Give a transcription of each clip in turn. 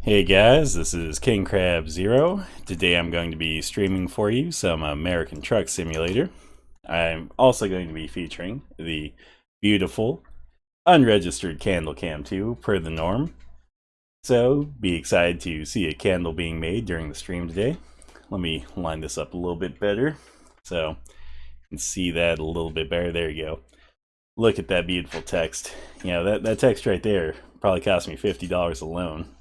Hey guys, this is King Crab Zero. Today I'm going to be streaming for you some American Truck Simulator. I'm also going to be featuring the beautiful, unregistered Candle Cam 2 per the norm. So be excited to see a candle being made during the stream today. Let me line this up a little bit better so you can see that a little bit better. There you go. Look at that beautiful text. You know, that text right there probably cost me $50 alone.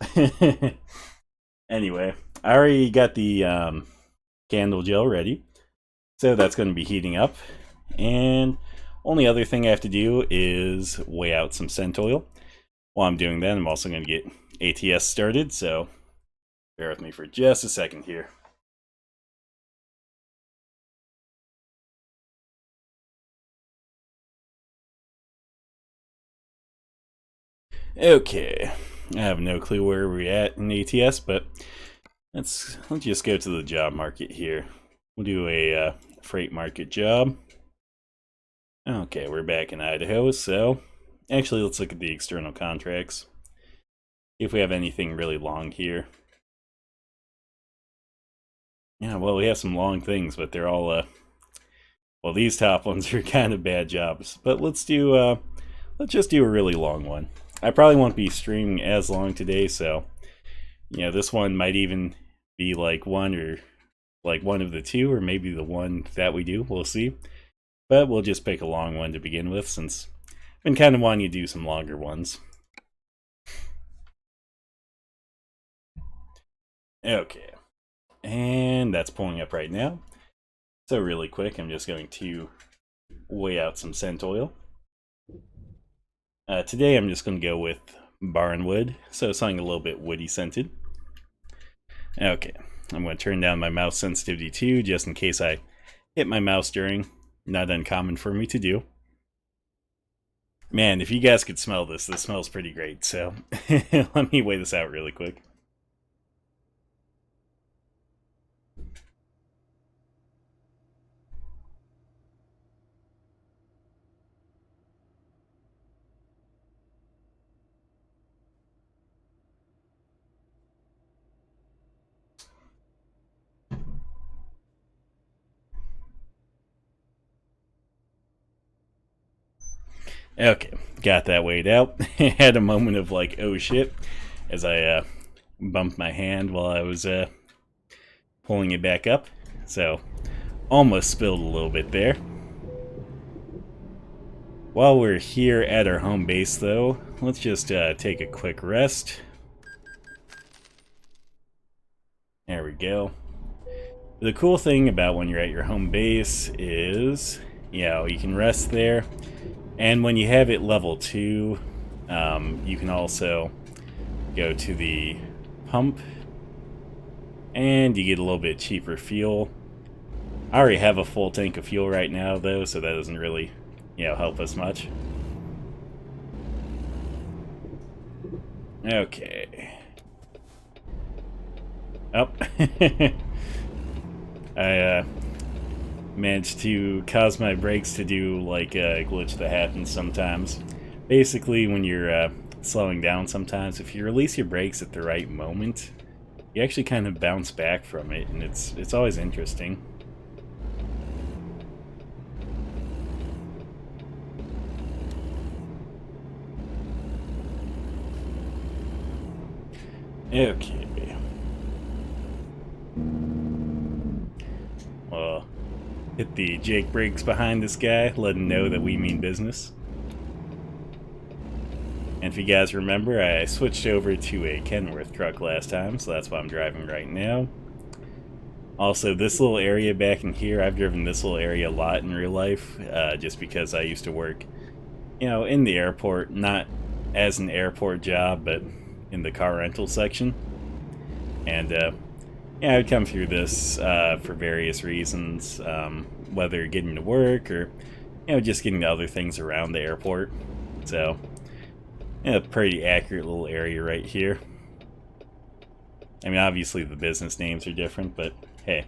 Anyway, I already got the candle gel ready, so that's going to be heating up. And only other thing I have to do is weigh out some scent oil. While I'm doing that, I'm also going to get ATS started, so bear with me for just a second here. Okay, I have no clue where we're at in ATS, but let's just go to the job market here. We'll do a freight market job. Okay, we're back in Idaho, so actually let's look at the external contracts. If we have anything really long here. Yeah, well, we have some long things, but they're all, well, these top ones are kind of bad jobs. But let's just do a really long one. I probably won't be streaming as long today, so, you know, this one might even be like one of the two, or maybe the one that we do. We'll see. But we'll just pick a long one to begin with, since I've been kind of wanting to do some longer ones. Okay. And that's pulling up right now. So really quick, I'm just going to weigh out some scent oil. Today I'm just going to go with barnwood, so something a little bit woody scented. Okay, I'm going to turn down my mouse sensitivity too, just in case I hit my mouse during. Not uncommon for me to do. Man, if you guys could smell this smells pretty great, so let me weigh this out really quick. Okay, got that weighed out. Had a moment of like, oh shit, as I bumped my hand while I was pulling it back up. So, almost spilled a little bit there. While we're here at our home base though, let's just take a quick rest. There we go. The cool thing about when you're at your home base is, you know, you can rest there. And when you have it level 2, you can also go to the pump and you get a little bit cheaper fuel. I already have a full tank of fuel right now though, so that doesn't really, you know, help us much. Okay. Oh. I managed to cause my brakes to do like a glitch that happens sometimes. Basically, when you're slowing down sometimes, if you release your brakes at the right moment, you actually kind of bounce back from it, and it's always interesting. Okay. Well, hit the Jake brakes behind this guy, let him know that we mean business. And if you guys remember, I switched over to a Kenworth truck last time, so that's what I'm driving right now. Also, this little area back in here, I've driven this little area a lot in real life, just because I used to work, you know, in the airport, not as an airport job, but in the car rental section. And, yeah, I would come through this for various reasons, whether getting to work or, you know, just getting to other things around the airport. So, yeah, pretty accurate little area right here. I mean, obviously the business names are different, but hey,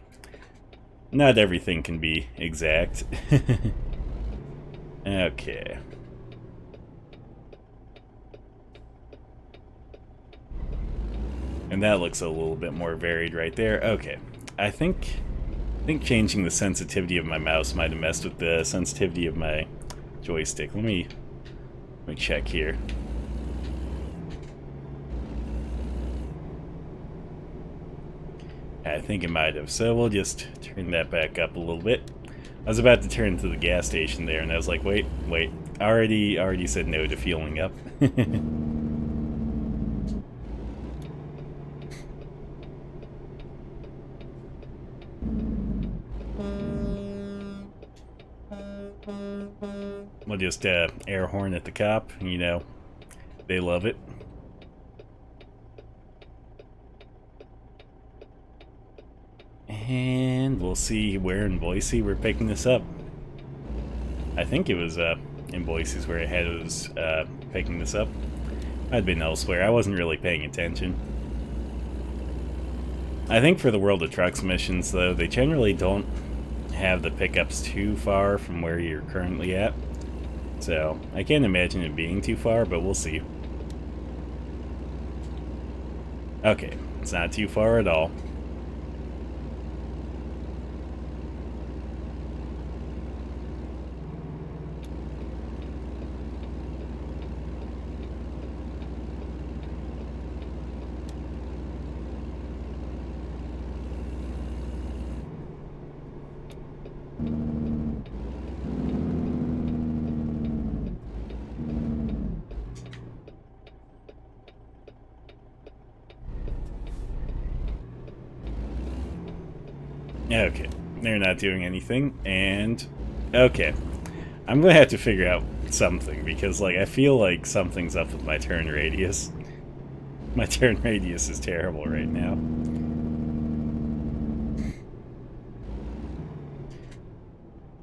not everything can be exact. Okay. And that looks a little bit more varied right there. Okay. I think changing the sensitivity of my mouse might have messed with the sensitivity of my joystick. Let me check here. I think it might have. So we'll just turn that back up a little bit. I was about to turn to the gas station there, and I was like, wait. I already said no to fueling up. We'll just air horn at the cop. You know, they love it. And we'll see where in Boise we're picking this up. I think it was in Boise's where I had it was picking this up. I'd been elsewhere. I wasn't really paying attention. I think for the World of Trucks missions, though, they generally don't have the pickups too far from where you're currently at. So, I can't imagine it being too far, but we'll see. Okay, it's not too far at all. Okay, they're not doing anything, and okay. I'm gonna have to figure out something, because, like, I feel like something's up with my turn radius. My turn radius is terrible right now.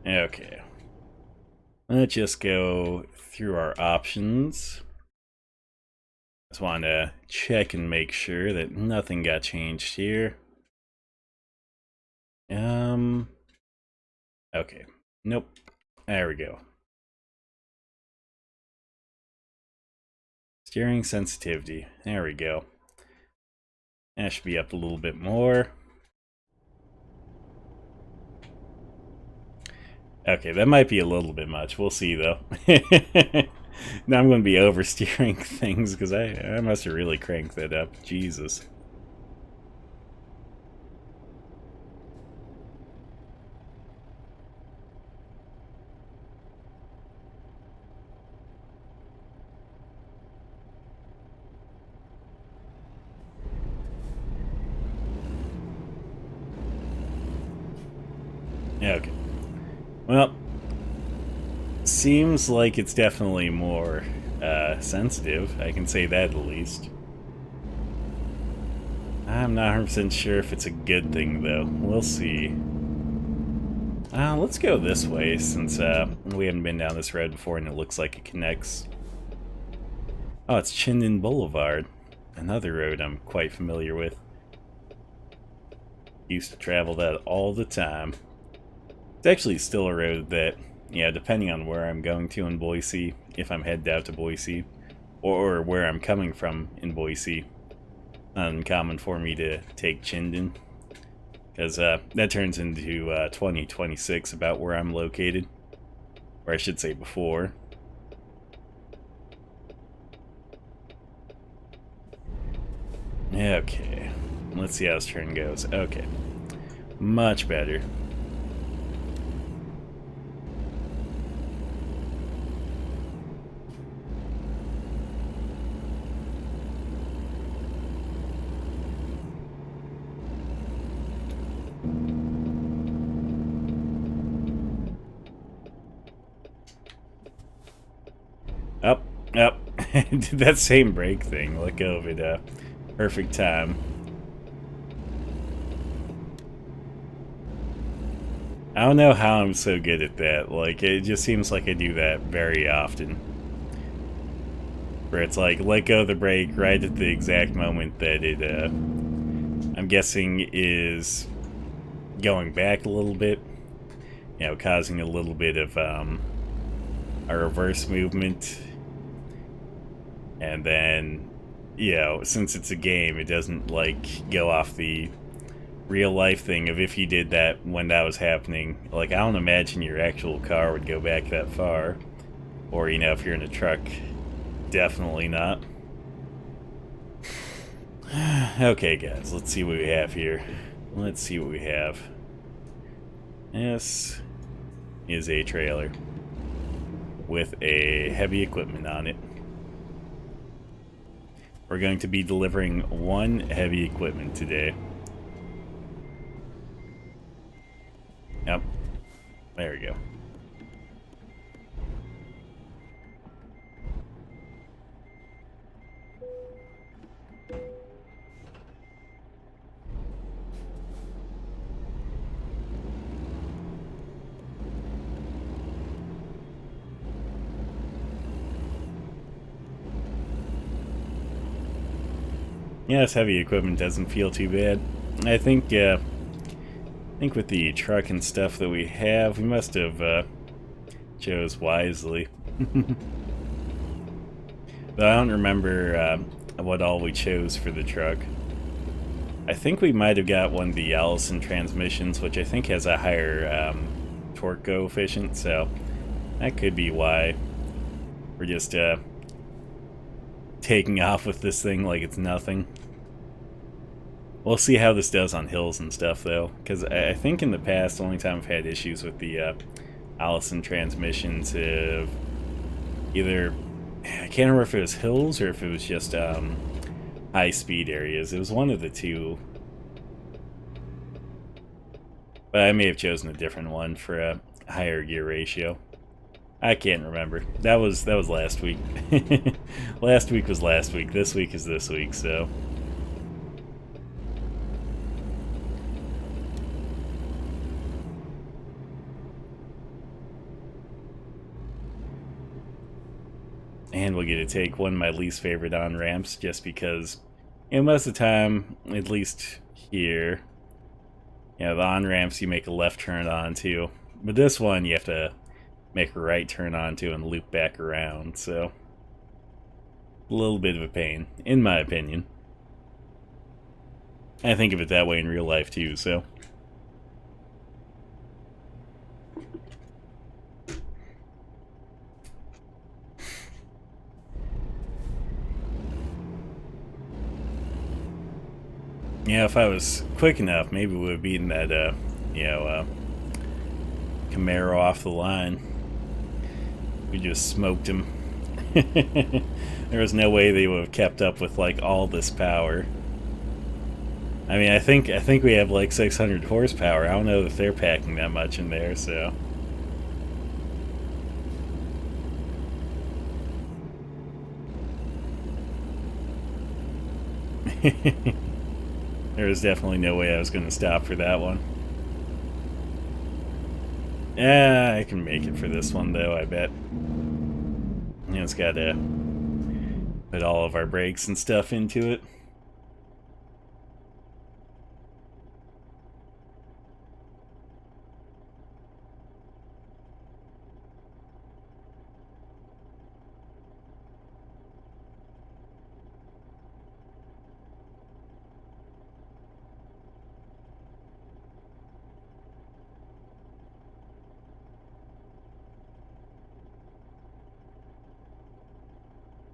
Okay. Let's just go through our options. Just want to check and make sure that nothing got changed here. Okay. Nope. There we go. Steering sensitivity. There we go. That should be up a little bit more. Okay, that might be a little bit much. We'll see, though. Now I'm going to be oversteering things, because I must have really cranked that up. Jesus. Okay. Well, seems like it's definitely more sensitive. I can say that at least. I'm not 100% sure if it's a good thing, though. We'll see. Let's go this way, since we haven't been down this road before and it looks like it connects. Oh, it's Chinden Boulevard. Another road I'm quite familiar with. Used to travel that all the time. It's actually still a road that, yeah, depending on where I'm going to in Boise, if I'm headed out to Boise, or where I'm coming from in Boise, uncommon for me to take Chinden, because that turns into 2026 about where I'm located, or I should say before. Okay, let's see how this turn goes. Okay, much better. Up, up. Did that same brake thing. Let go of it. Perfect time. I don't know how I'm so good at that. Like, it just seems like I do that very often. Where it's like, let go of the brake right at the exact moment that it, I'm guessing, is going back a little bit. You know, causing a little bit of, a reverse movement. And then you know, since it's a game, it doesn't like go off the real life thing of if you did that when that was happening. Like, I don't imagine your actual car would go back that far. Or, you know, if you're in a truck, definitely not. Okay, guys, let's see what we have here. Let's see what we have. This is a trailer with a heavy equipment on it. We're going to be delivering one heavy equipment today. Yep. There we go. Yeah, this heavy equipment doesn't feel too bad. I think with the truck and stuff that we have, we must have chose wisely. Though I don't remember what all we chose for the truck. I think we might have got one of the Allison transmissions, which I think has a higher torque coefficient, so that could be why we're just taking off with this thing like it's nothing. We'll see how this does on hills and stuff, though, because I think in the past, the only time I've had issues with the Allison transmissions have either, I can't remember if it was hills or if it was just high-speed areas. It was one of the two. But I may have chosen a different one for a higher gear ratio. I can't remember. That was last week. Last week was last week. This week is this week, so... And we'll get to take one of my least favorite on-ramps just because, you know, most of the time, at least here, you know, the on-ramps you make a left turn onto. But this one you have to make a right turn onto and loop back around, so a little bit of a pain, in my opinion. I think of it that way in real life too, so... Yeah, if I was quick enough, maybe we would have beaten that, Camaro off the line. We just smoked him. There was no way they would have kept up with, like, all this power. I mean, I think we have, like, 600 horsepower. I don't know if they're packing that much in there, so... There was definitely no way I was going to stop for that one. Yeah, I can make it for this one, though, I bet. You know, it's got to put all of our brakes and stuff into it.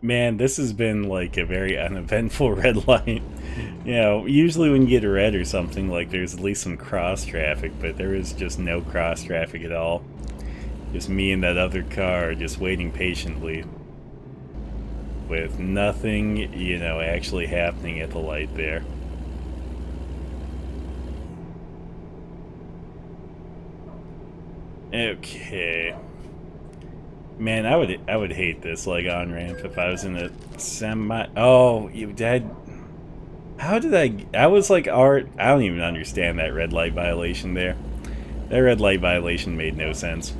Man, this has been like a very uneventful red light. You know, usually when you get a red or something, like there's at least some cross traffic, but there is just no cross traffic at all. Just me and that other car just waiting patiently with nothing, you know, actually happening at the light there. Okay. Man, I would hate this like on ramp if I was in a semi. Oh, you did. How did I was like art. I don't even understand that red light violation there. That red light violation made no sense.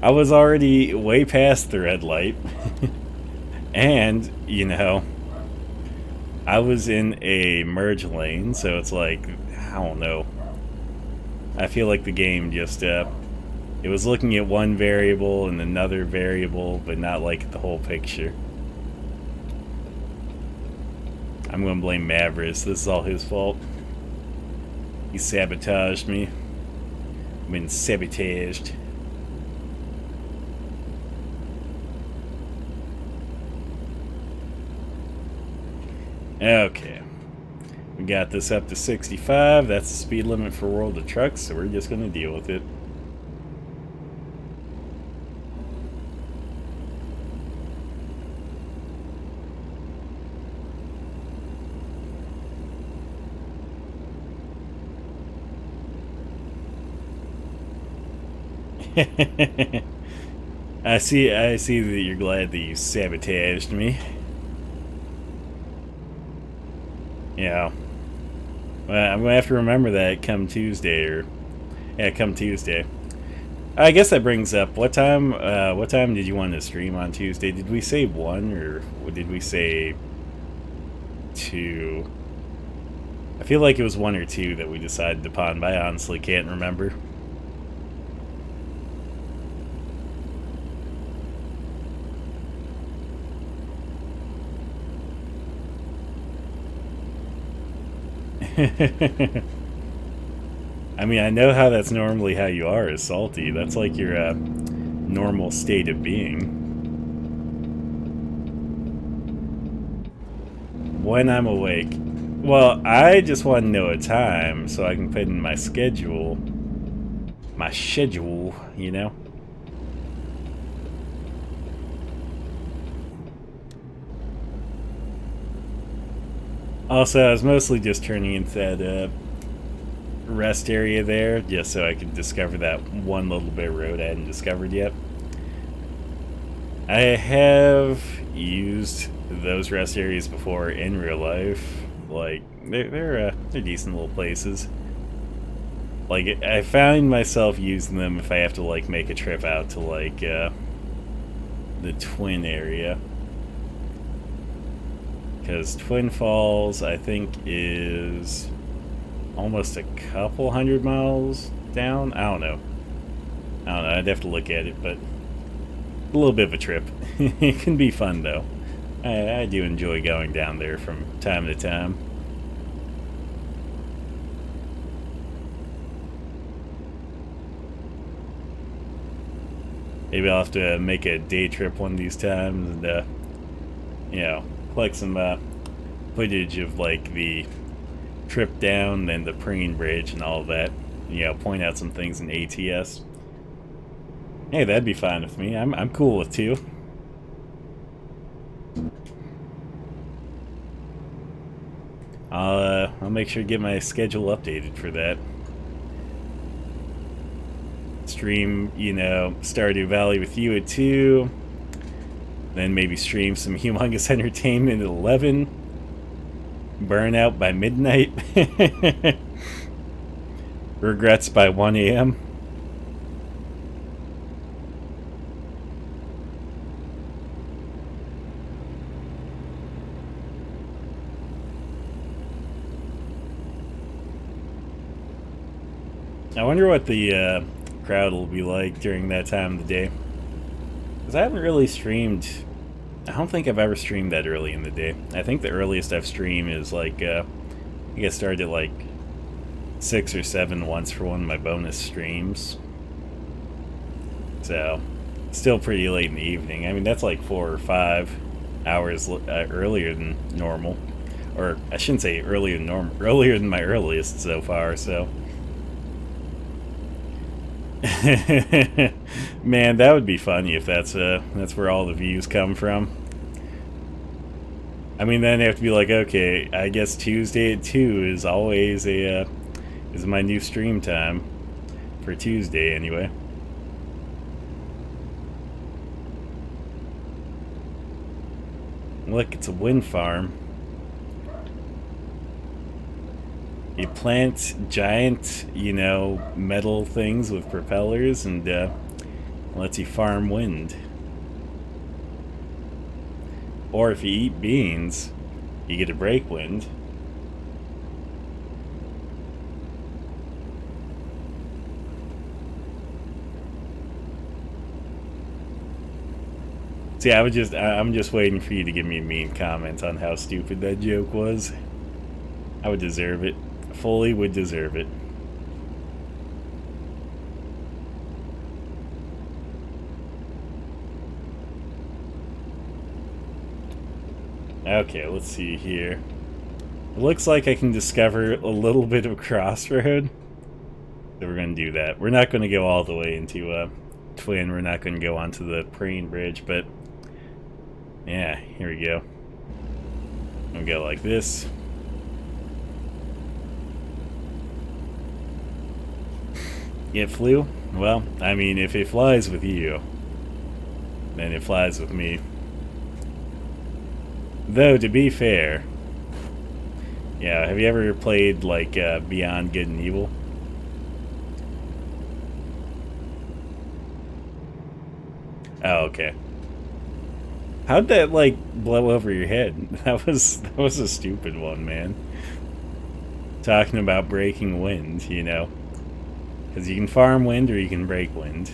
I was already way past the red light, and you know, I was in a merge lane, so it's like I don't know. I feel like the game just it was looking at one variable and another variable, but not like the whole picture. I'm gonna blame Mavris. This is all his fault. He sabotaged me. I've been sabotaged. Okay. We got this up to 65. That's the speed limit for World of Trucks, so we're just gonna deal with it. I see that you're glad that you sabotaged me. Yeah. Well, I'm gonna have to remember that come Tuesday, or yeah, come Tuesday. I guess that brings up what time. What time did you want to stream on Tuesday? Did we say 1 or did we say 2? I feel like it was 1 or 2 that we decided upon, but I honestly can't remember. I mean, I know how that's normally how you are, is salty. That's like your normal state of being. When I'm awake. Well, I just want to know a time so I can put in my schedule. My schedule, you know? Also, I was mostly just turning into that rest area there, just so I could discover that one little bit of road I hadn't discovered yet. I have used those rest areas before in real life. Like, they're decent little places. Like, I find myself using them if I have to, like, make a trip out to, like, the Twin area. Because Twin Falls, I think, is almost a couple 100 miles down. I don't know. I'd have to look at it, but a little bit of a trip. It can be fun, though. I do enjoy going down there from time to time. Maybe I'll have to make a day trip one of these times and, you know, collect some footage of, like, the trip down and the Preen Bridge and all of that. You know, point out some things in ATS. Hey, that'd be fine with me. I'm cool with 2. I'll make sure to get my schedule updated for that. Stream, you know, Stardew Valley with you at 2. Then maybe stream some Humongous Entertainment at 11. Burnout by midnight. Regrets by 1 a.m. I wonder what the crowd will be like during that time of the day. Because I haven't really streamed. I don't think I've ever streamed that early in the day. I think the earliest I've streamed is like, I think I started at like 6 or 7 once for one of my bonus streams. So, still pretty late in the evening. I mean, that's like 4 or 5 hours earlier than normal. Or, I shouldn't say earlier than normal, earlier than my earliest so far, so. Man, that would be funny if that's where all the views come from. I mean, then they have to be like, okay, I guess Tuesday at 2 is always is my new stream time for Tuesday anyway. Look, it's a wind farm. You plant giant, you know, metal things with propellers and lets you farm wind. Or if you eat beans, you get to break wind. See, I'm just waiting for you to give me a mean comment on how stupid that joke was. I would deserve it. Fully would deserve it. Okay, let's see here. It looks like I can discover a little bit of Crossroad. So we're going to do that. We're not going to go all the way into Twin. We're not going to go onto the Praying Bridge, but yeah, here we go. We'll go like this. It flew? Well, I mean, if it flies with you, then it flies with me. Though, to be fair, yeah, have you ever played, like, Beyond Good and Evil? Oh, okay. How'd that, like, blow over your head? That was a stupid one, man. Talking about breaking wind, you know. Because you can farm wind or you can break wind.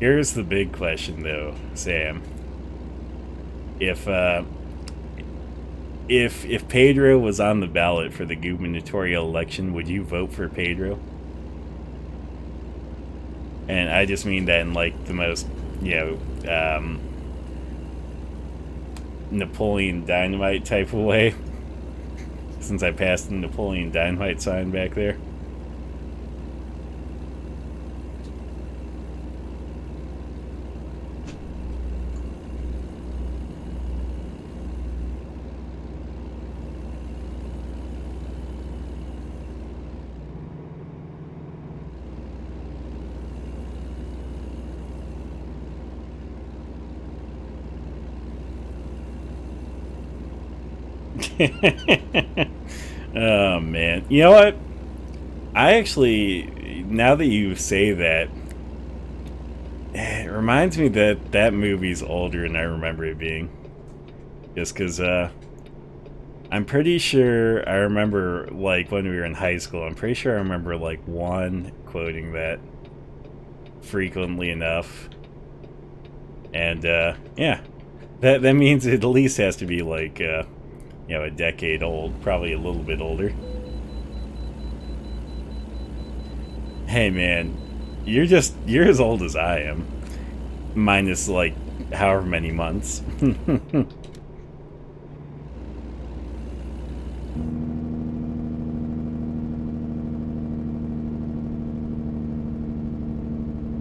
Here's the big question, though, Sam. If Pedro was on the ballot for the gubernatorial election, would you vote for Pedro? And I just mean that in, like, the most, you know, Napoleon Dynamite type of way. Since I passed the Napoleon Dynamite sign back there. Oh man, you know what, I actually, now that you say that, it reminds me that that movie's older than I remember it being, just because I'm pretty sure I remember, like, when we were in high school, I'm pretty sure I remember, like, one quoting that frequently enough, and yeah, that means it at least has to be, like, you know, a decade old, probably a little bit older. Hey man, you're as old as I am. Minus, like, however many months.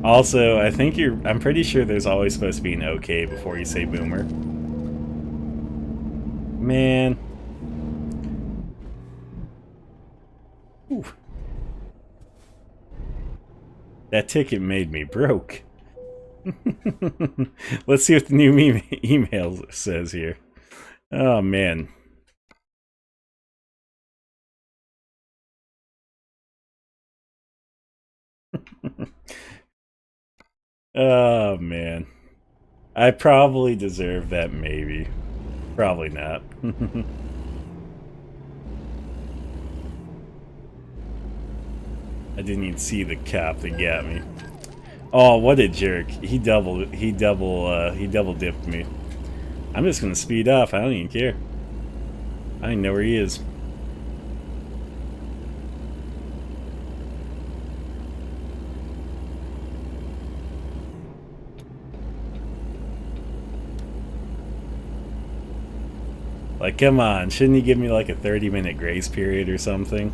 Also, I'm pretty sure there's always supposed to be an okay before you say boomer. Man. Ooh. That ticket made me broke. Let's see what the new email says here. Oh, man. Oh, man. I probably deserve that, maybe. Probably not. I didn't even see the cop that got me. Oh, what a jerk. He double dipped me. I'm just gonna speed off. I don't even care. I don't even know where he is. Like, come on. Shouldn't you give me, like, a 30-minute grace period or something?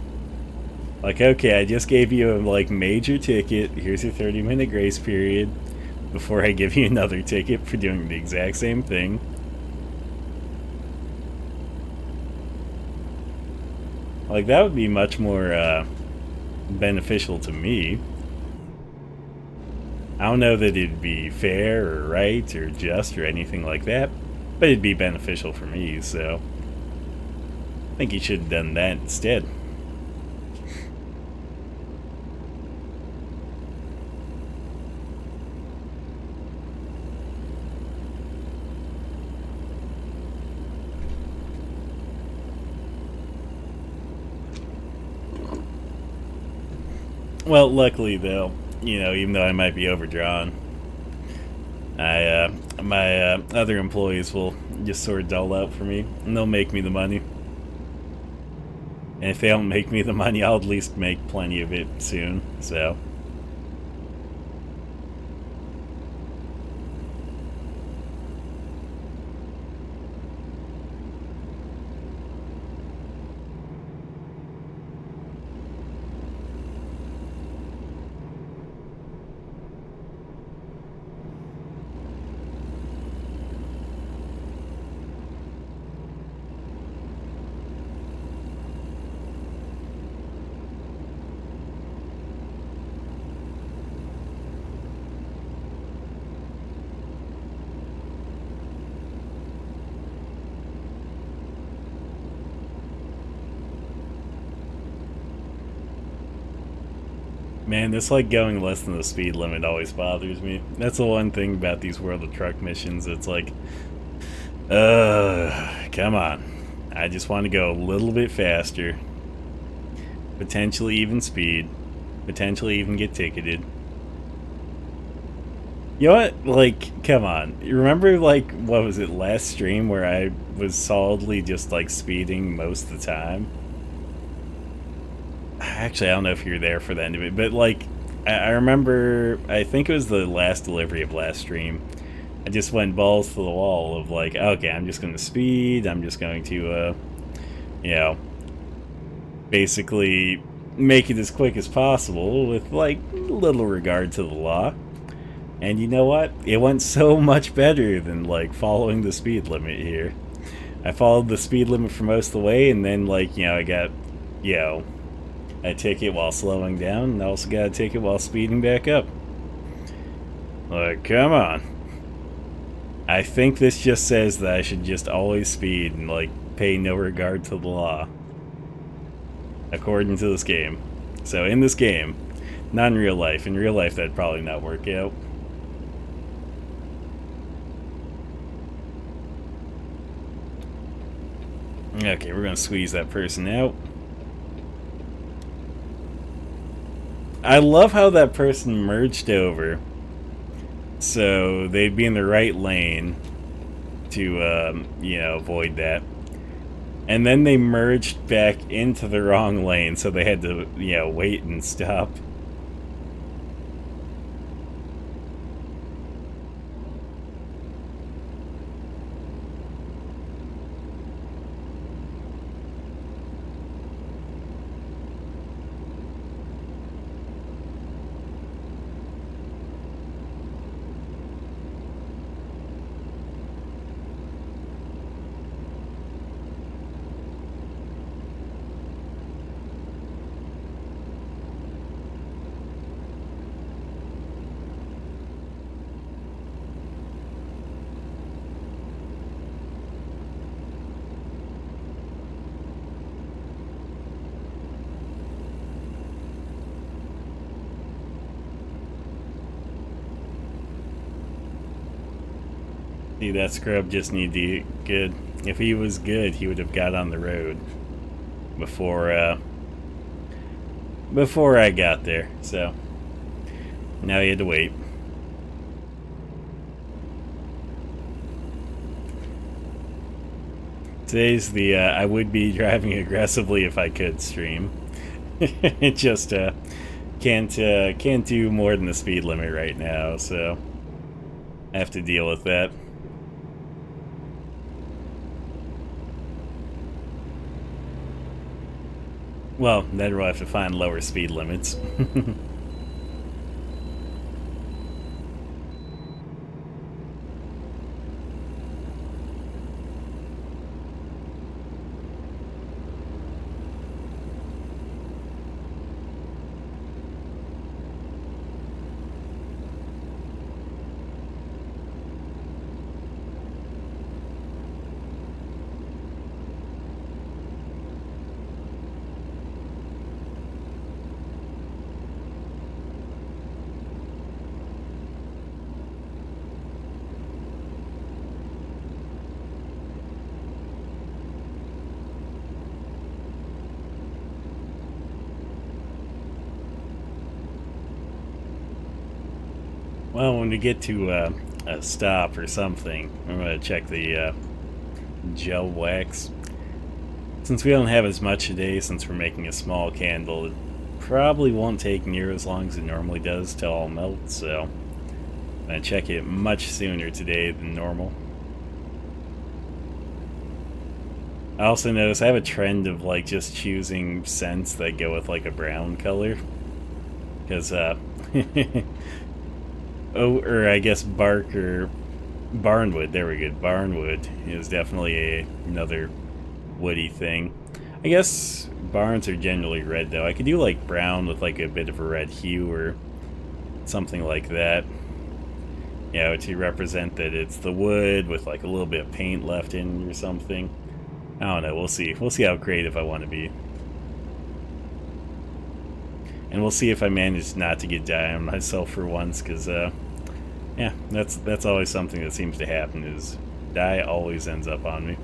Like, okay, I just gave you a, like, major ticket. Here's your 30-minute grace period before I give you another ticket for doing the exact same thing. Like, that would be much more beneficial to me. I don't know that it'd be fair or right or just or anything like that, but it'd be beneficial for me, so I think you should have done that instead. Well, luckily though, even though I might be overdrawn, my other employees will just sort of dull out for me, and they'll make me the money. And if they don't make me the money, I'll at least make plenty of it soon. So. Man, this like going less than the speed limit always bothers me. That's the one thing about these World of Truck missions. It's like, come on. I just want to go a little bit faster. Potentially even speed. Potentially even get ticketed. You know what? Like, come on. You remember, like, what was it, last stream where I was solidly just, like, speeding most of the time? Actually, I don't know if you were there for the end of it, but, like, I remember, I think it was the last delivery of last stream. I just went balls to the wall of, like, okay, I'm just going to speed. I'm just going to, basically make it as quick as possible with, like, little regard to the law. And you know what? It went so much better than, like, following the speed limit here. I followed the speed limit for most of the way, and then, like, I got, a ticket while slowing down, and I also got a ticket while speeding back up. Like, come on. I think this just says that I should just always speed and, like, pay no regard to the law. According to this game. So, in this game, not in real life. In real life, that'd probably not work out. Okay, we're gonna squeeze that person out. I love how that person merged over. So they'd be in the right lane to, avoid that. And then they merged back into the wrong lane, so they had to, wait and stop. See, that scrub just needed to get good. If he was good, he would have got on the road before I got there. So now he had to wait. Today's the I would be driving aggressively if I could stream. It just can't do more than the speed limit right now, so I have to deal with that. Well, then we'll have to find lower speed limits. Well, when we get to a stop or something, I'm going to check the gel wax. Since we don't have as much today, since we're making a small candle, it probably won't take near as long as it normally does to all melt, so I'm going to check it much sooner today than normal. I also notice I have a trend of like just choosing scents that go with like a brown color. Because, oh, or I guess bark or barnwood, there we go. Barnwood is definitely another woody thing. I guess barns are generally red though. I could do like brown with like a bit of a red hue or something like that. Yeah, to represent that it's the wood with like a little bit of paint left in or something. I don't know, we'll see. We'll see how creative I want to be. And we'll see if I manage not to get dye on myself for once, because, yeah, that's always something that seems to happen, is dye always ends up on me.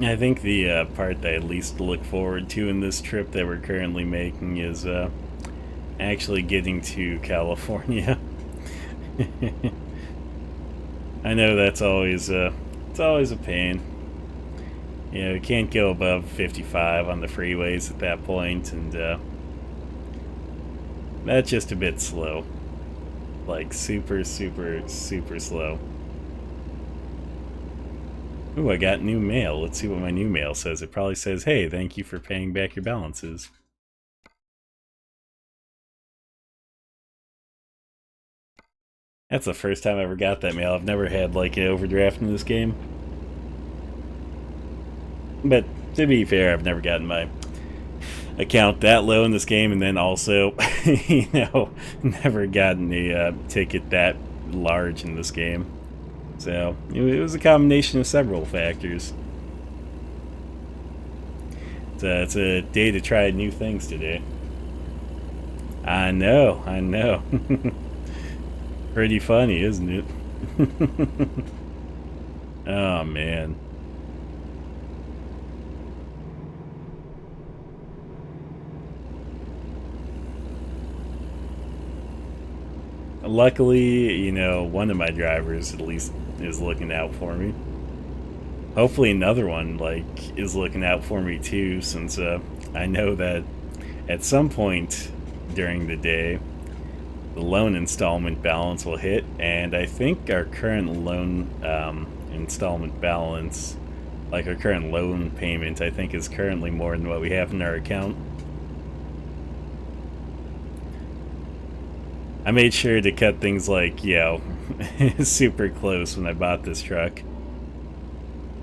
I think the part that I least look forward to in this trip that we're currently making is actually getting to California. I know that's always it's always a pain. You know, you can't go above 55 on the freeways at that point, and that's just a bit slow. Like super, super, super slow. Ooh, I got new mail. Let's see what my new mail says. It probably says, hey, thank you for paying back your balances. That's the first time I ever got that mail. I've never had, like, an overdraft in this game. But, to be fair, I've never gotten my account that low in this game, and then also, you know, never gotten a ticket that large in this game. So, it was a combination of several factors. It's a day to try new things today. I know, I know. Pretty funny, isn't it? Oh, man. Luckily, you know, one of my drivers at least is looking out for me. Hopefully another one, like, is looking out for me too, since I know that at some point during the day, the loan installment balance will hit, and I think our current loan installment balance, like our current loan payment, I think is currently more than what we have in our account. I made sure to cut things like, you know, super close when I bought this truck.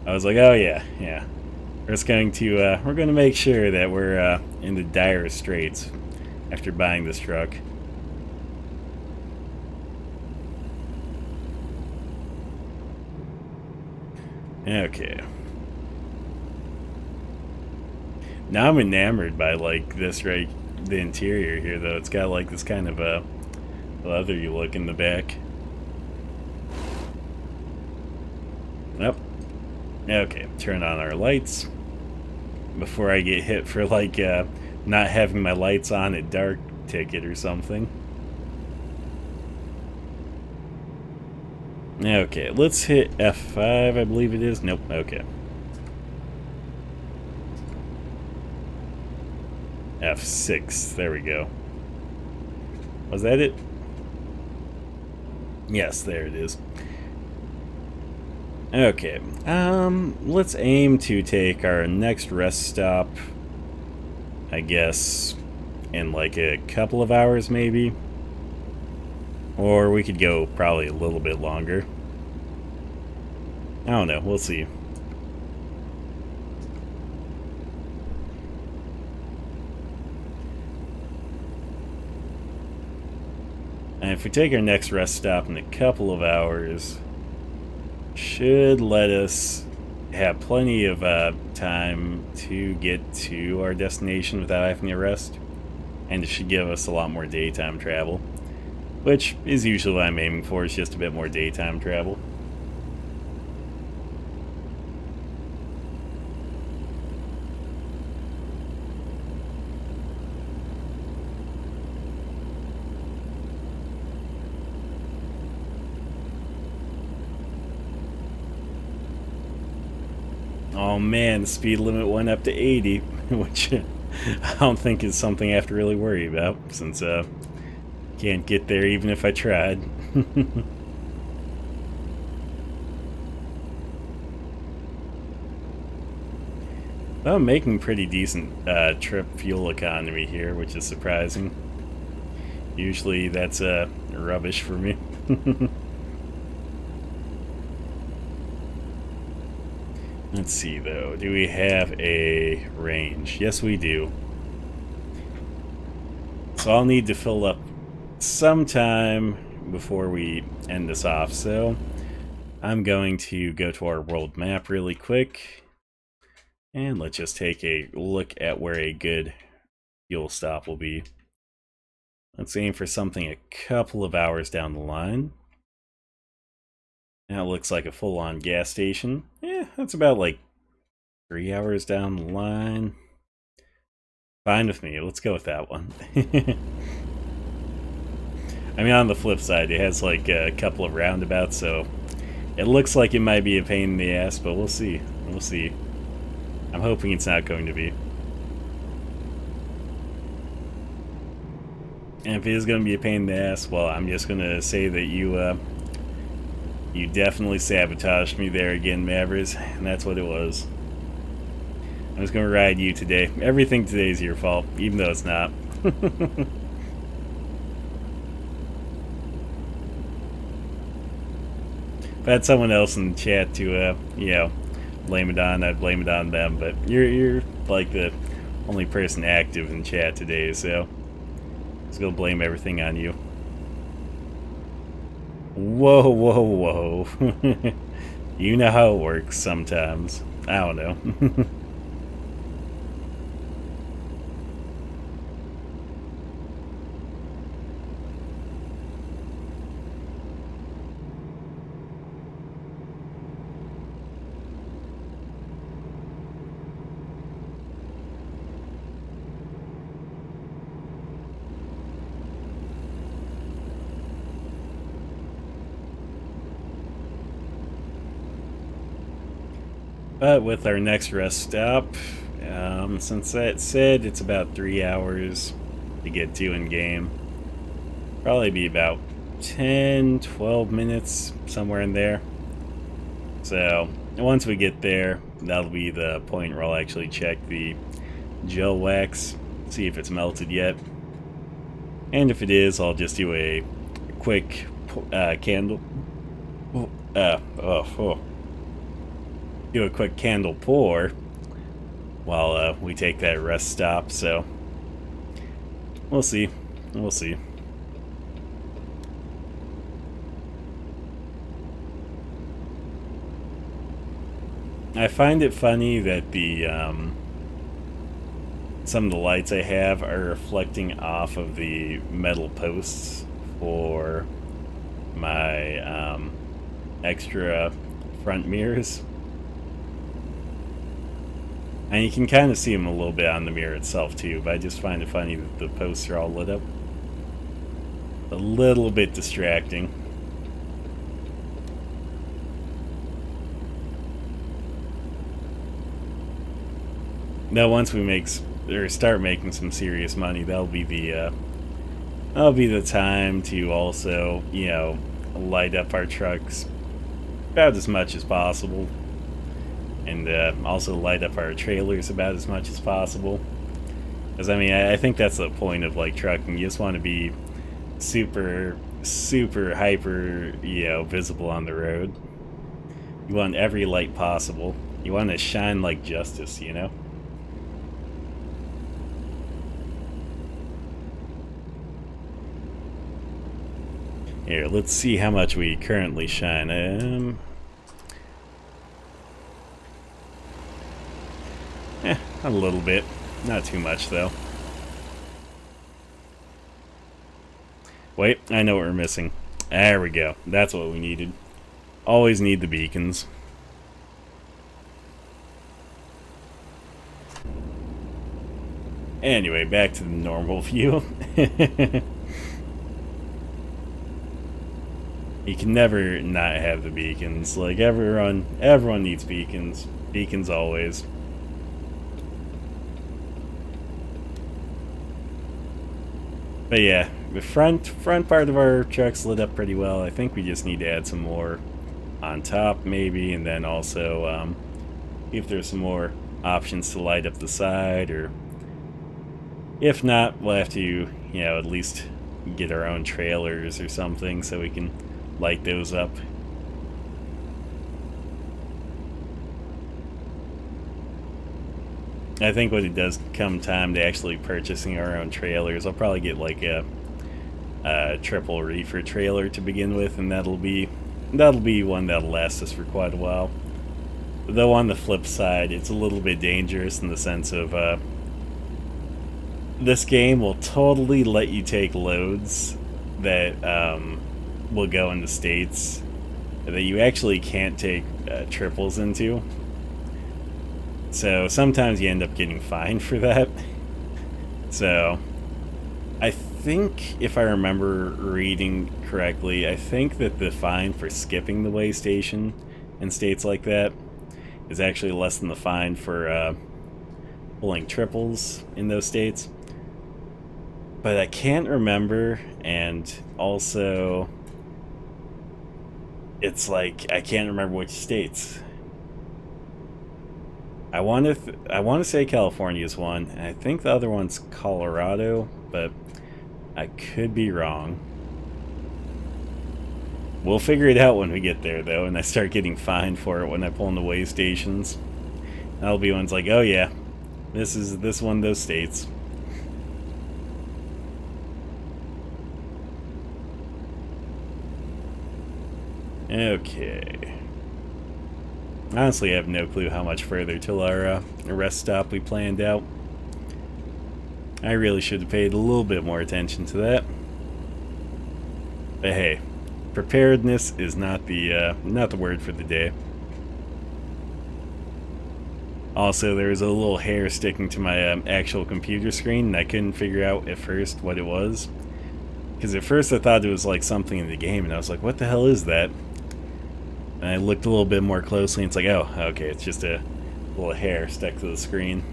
I was like, oh yeah, yeah. We're just going to, we're going to make sure that we're in the dire straits after buying this truck. Okay. Now I'm enamored by, like, this, right, the interior here, though. It's got, like, this kind of a leathery look in the back. Yep. Okay, turn on our lights before I get hit for, like, not having my lights on at dark ticket or something. Okay, let's hit F5, I believe it is. Nope, okay. F6, there we go. Was that it? Yes, there it is. Okay, let's aim to take our next rest stop, I guess, in like a couple of hours maybe. Or we could go probably a little bit longer. I don't know, we'll see. And if we take our next rest stop in a couple of hours, should let us have plenty of time to get to our destination without having to rest. And it should give us a lot more daytime travel, which is usually what I'm aiming for, is just a bit more daytime travel. Oh man, the speed limit went up to 80, which I don't think is something I have to really worry about, since can't get there even if I tried. I'm making pretty decent trip fuel economy here, which is surprising. Usually that's rubbish for me. Let's see though, do we have a range? Yes we do. So I'll need to fill up sometime before we end this off, so I'm going to go to our world map really quick, and let's just take a look at where a good fuel stop will be. Let's aim for something a couple of hours down the line. Now it looks like a full-on gas station. Yeah, that's about like 3 hours down the line. Fine with me, let's go with that one. I mean, on the flip side, it has like a couple of roundabouts, so it looks like it might be a pain in the ass, but we'll see. We'll see. I'm hoping it's not going to be. And if it is going to be a pain in the ass, well, I'm just going to say that you definitely sabotaged me there again, Mavericks, and that's what it was. I'm just going to ride you today. Everything today is your fault, even though it's not. If I had someone else in the chat to, you know, blame it on, I'd blame it on them, but you're like the only person active in chat today, so just gonna blame everything on you. Whoa, whoa, whoa. You know how it works sometimes. I don't know. But with our next rest stop, since that said it's about 3 hours to get to in game, probably be about 10-12 minutes, somewhere in there. So once we get there, that'll be the point where I'll actually check the gel wax, see if it's melted yet. And if it is, I'll just do a quick candle. Do a quick candle pour while we take that rest stop, so we'll see. We'll see. I find it funny that the some of the lights I have are reflecting off of the metal posts for my extra front mirrors. And you can kind of see them a little bit on the mirror itself too, but I just find it funny that the posts are all lit up. A little bit distracting. Now once we start making some serious money, that'll be the time to also, you know, light up our trucks about as much as possible. And also light up our trailers about as much as possible. Because, I mean, I think that's the point of, like, trucking. You just want to be super, super hyper, you know, visible on the road. You want every light possible. You want to shine like justice, you know? Here, let's see how much we currently shine. A little bit. Not too much, though. Wait, I know what we're missing. There we go. That's what we needed. Always need the beacons. Anyway, back to the normal view. You can never not have the beacons. Like, everyone needs beacons. Beacons always. But yeah, the front part of our truck's lit up pretty well. I think we just need to add some more on top, maybe, and then also if there's some more options to light up the side, or if not, we'll have to, you know, at least get our own trailers or something so we can light those up. I think when it does come time to actually purchasing our own trailers, I'll probably get like a triple reefer trailer to begin with, and that'll be one that'll last us for quite a while. Though on the flip side, it's a little bit dangerous in the sense of this game will totally let you take loads that will go into states that you actually can't take triples into. So sometimes you end up getting fined for that. So I think, if I remember reading correctly, I think that the fine for skipping the weigh station in states like that is actually less than the fine for pulling triples in those states. But I can't remember, and also it's like I can't remember which states. I want to say California is one, and I think the other one's Colorado, but I could be wrong. We'll figure it out when we get there, though, and I start getting fined for it when I pull in the weigh stations. That'll be one's like, oh yeah, this is one of those states. Okay. Honestly, I have no clue how much further till our rest stop we planned out. I really should have paid a little bit more attention to that. But hey, preparedness is not the word for the day. Also, there was a little hair sticking to my actual computer screen, and I couldn't figure out at first what it was. Because at first I thought it was like something in the game, and I was like, what the hell is that? And I looked a little bit more closely, and it's like, oh, okay, it's just a little hair stuck to the screen.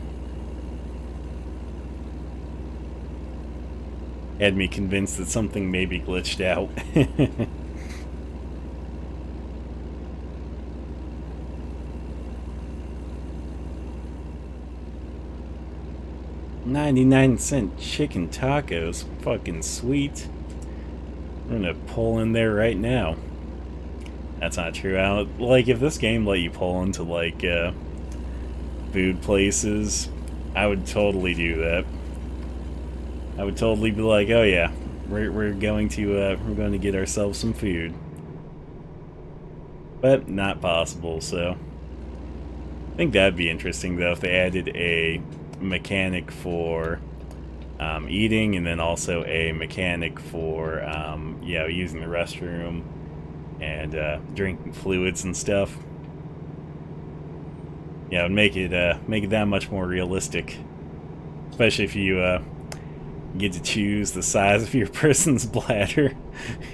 Had me convinced that something maybe glitched out. 99-cent chicken tacos. Fucking sweet. I'm gonna pull in there right now. That's not true. Like, if this game let you pull into, like, food places, I would totally do that. I would totally be like, oh yeah, we're going to get ourselves some food. But not possible, so I think that'd be interesting, though, if they added a mechanic for eating, and then also a mechanic for you know, using the restroom and drinking fluids and stuff. Yeah, it would make it that much more realistic, especially if you get to choose the size of your person's bladder.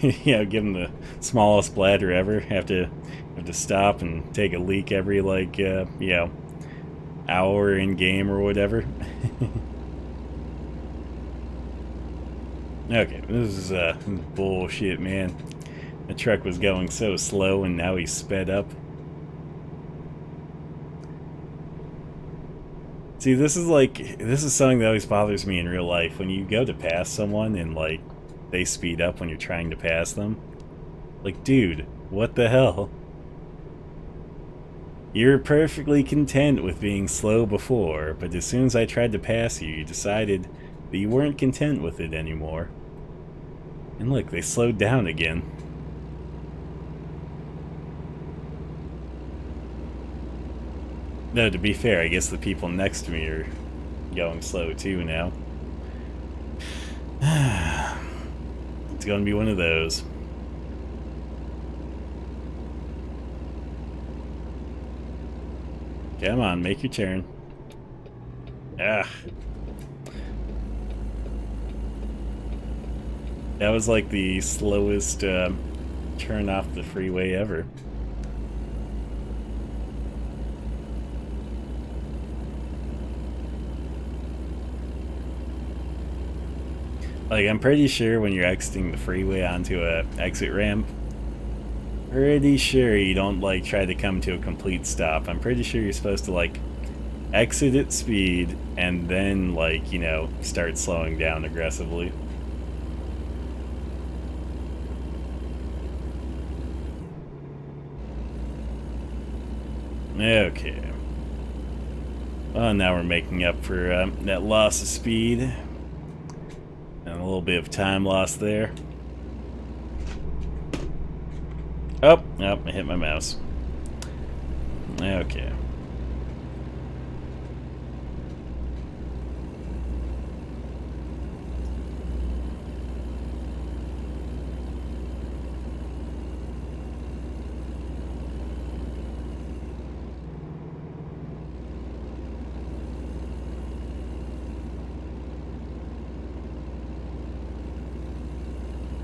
You know, give them the smallest bladder ever. Have to stop and take a leak every, like, you know, hour in game or whatever. Okay, this is bullshit, man. The truck was going so slow, and now he's sped up. See, this is something that always bothers me in real life. When you go to pass someone and, like, they speed up when you're trying to pass them. Like, dude, what the hell? You're perfectly content with being slow before, but as soon as I tried to pass you, you decided that you weren't content with it anymore. And look, they slowed down again. No, to be fair, I guess the people next to me are going slow too now. It's gonna be one of those. Come on, make your turn. Ah. That was like the slowest turn off the freeway ever. Like, I'm pretty sure when you're exiting the freeway onto a exit ramp, pretty sure you don't, like, try to come to a complete stop. I'm pretty sure you're supposed to, like, exit at speed and then, like, you know, start slowing down aggressively. Okay. Well, now we're making up for that loss of speed. And a little bit of time lost there. Oh, I hit my mouse. Okay.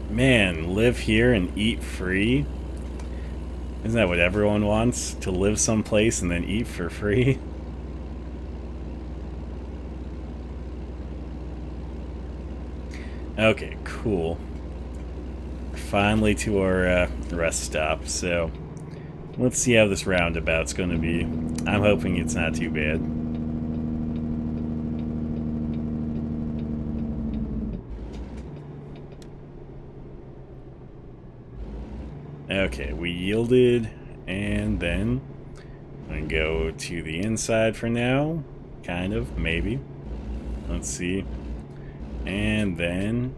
Man, live here and eat free? Isn't that what everyone wants? To live someplace and then eat for free? Okay, cool. Finally to our rest stop, so let's see how this roundabout's gonna be. I'm hoping it's not too bad. Okay, we yielded, and then I'm gonna go to the inside for now. Kind of, maybe. Let's see. And then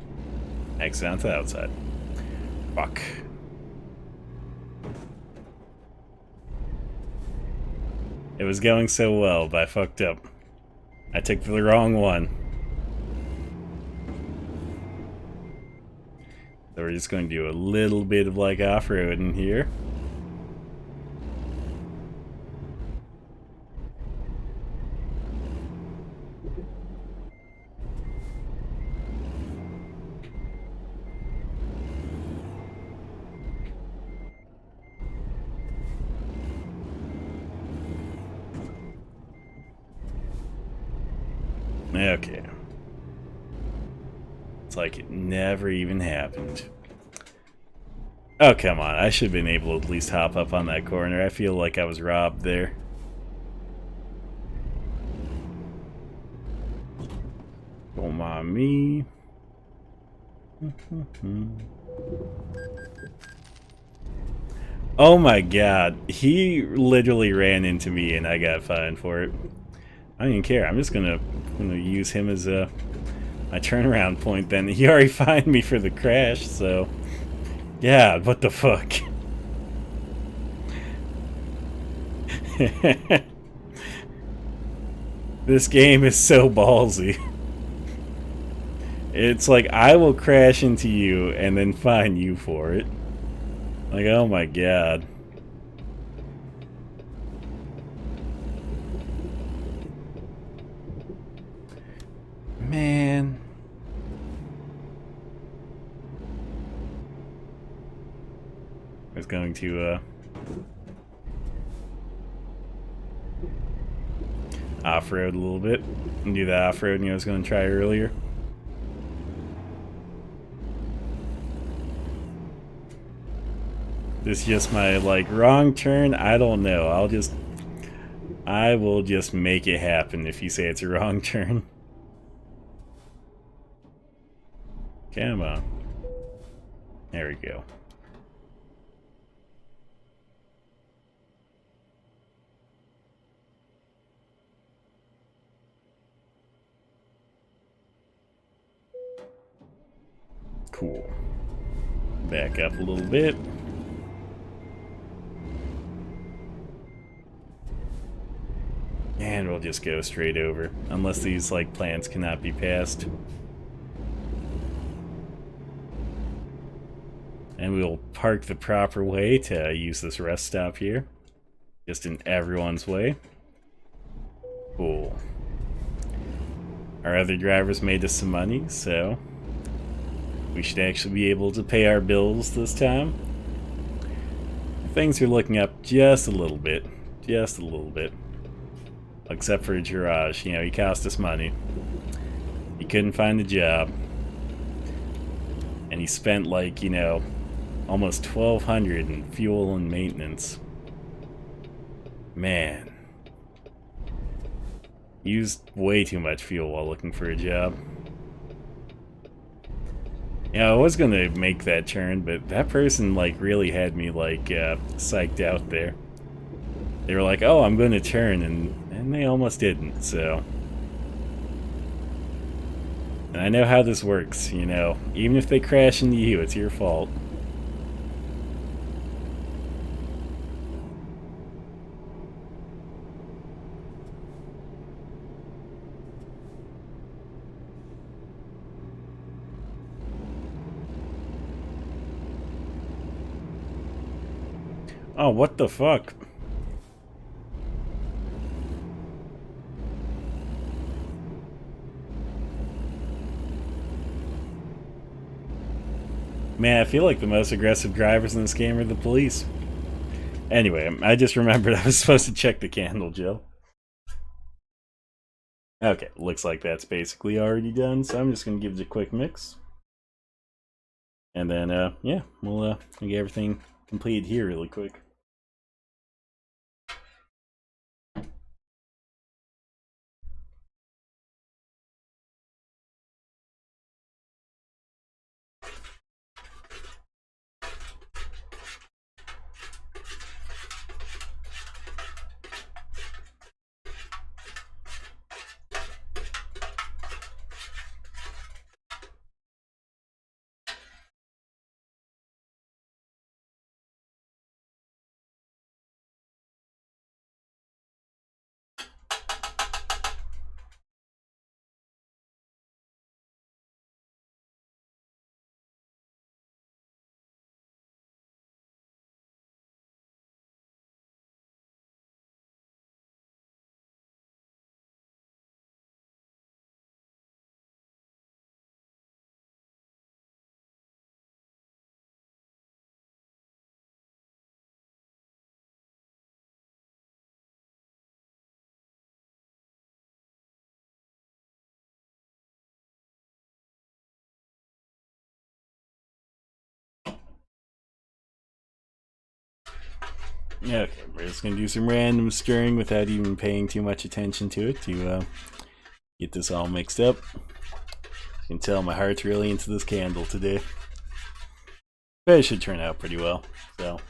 exit onto the outside. Fuck. It was going so well, but I fucked up. I took the wrong one. So we're just going to do a little bit of like off-roading here. Okay. It's like it never even happened. Oh, come on. I should have been able to at least hop up on that corner. I feel like I was robbed there. Don't mind me. Oh my god. He literally ran into me and I got fined for it. I don't even care. I'm just gonna use him as my turnaround point then. He already fined me for the crash, so... Yeah, what the fuck? This game is so ballsy. It's like, I will crash into you and then fine you for it. Like, oh my god. Man. I was going to, off-road a little bit. And do that off-roading I was going to try earlier. This is just my, like, wrong turn? I don't know. I will just make it happen if you say it's a wrong turn. Come on. There we go. Cool. Back up a little bit. And we'll just go straight over, unless these like plans cannot be passed. And we'll park the proper way to use this rest stop here. Just in everyone's way. Cool. Our other drivers made us some money, so we should actually be able to pay our bills this time. Things are looking up just a little bit. Just a little bit. Except for Jiraj, you know, he cost us money. He couldn't find a job. And he spent like, you know, almost $1,200 in fuel and maintenance. Man. Used way too much fuel while looking for a job. Yeah, I was gonna make that turn, but that person like really had me like psyched out there. They were like, "Oh, I'm going to turn," and they almost didn't. So, and I know how this works. You know, even if they crash into you, it's your fault. Oh, what the fuck? Man, I feel like the most aggressive drivers in this game are the police. Anyway, I just remembered I was supposed to check the candle, Jill. Okay, looks like that's basically already done, so I'm just going to give it a quick mix. And then, yeah, we'll get everything completed here really quick. Okay, we're just gonna do some random stirring without even paying too much attention to it to get this all mixed up. You can tell my heart's really into this candle today. But it should turn out pretty well, so.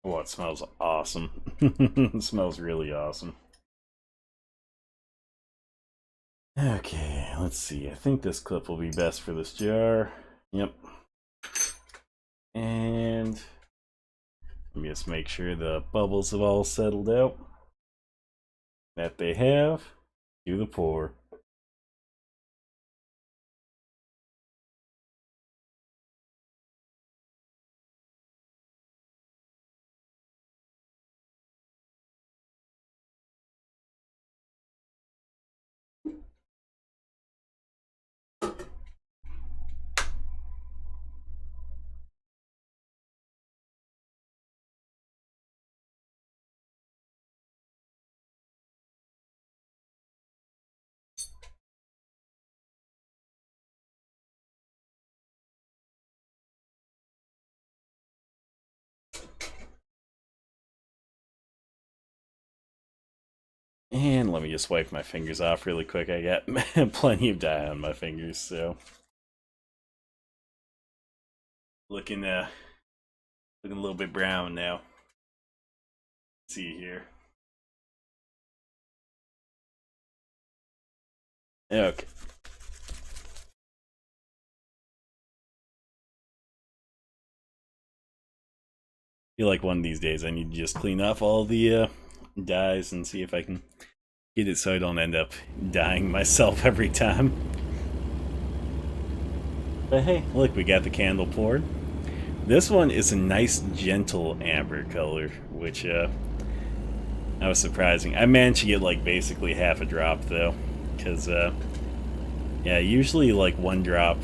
Oh, it smells awesome. It smells really awesome. Okay, let's see. I think this clip will be best for this jar. Yep. And let me just make sure the bubbles have all settled out. That they have. Do the pour. And let me just wipe my fingers off really quick. I got plenty of dye on my fingers, so looking a little bit brown now. Let's see here. Okay. Feel like one of these days I need to just clean off all the dyes and see if I can get it so I don't end up dyeing myself every time. But hey, look, we got the candle poured. This one is a nice, gentle amber color, which that was surprising. I managed to get like basically half a drop though, because yeah, usually like one drop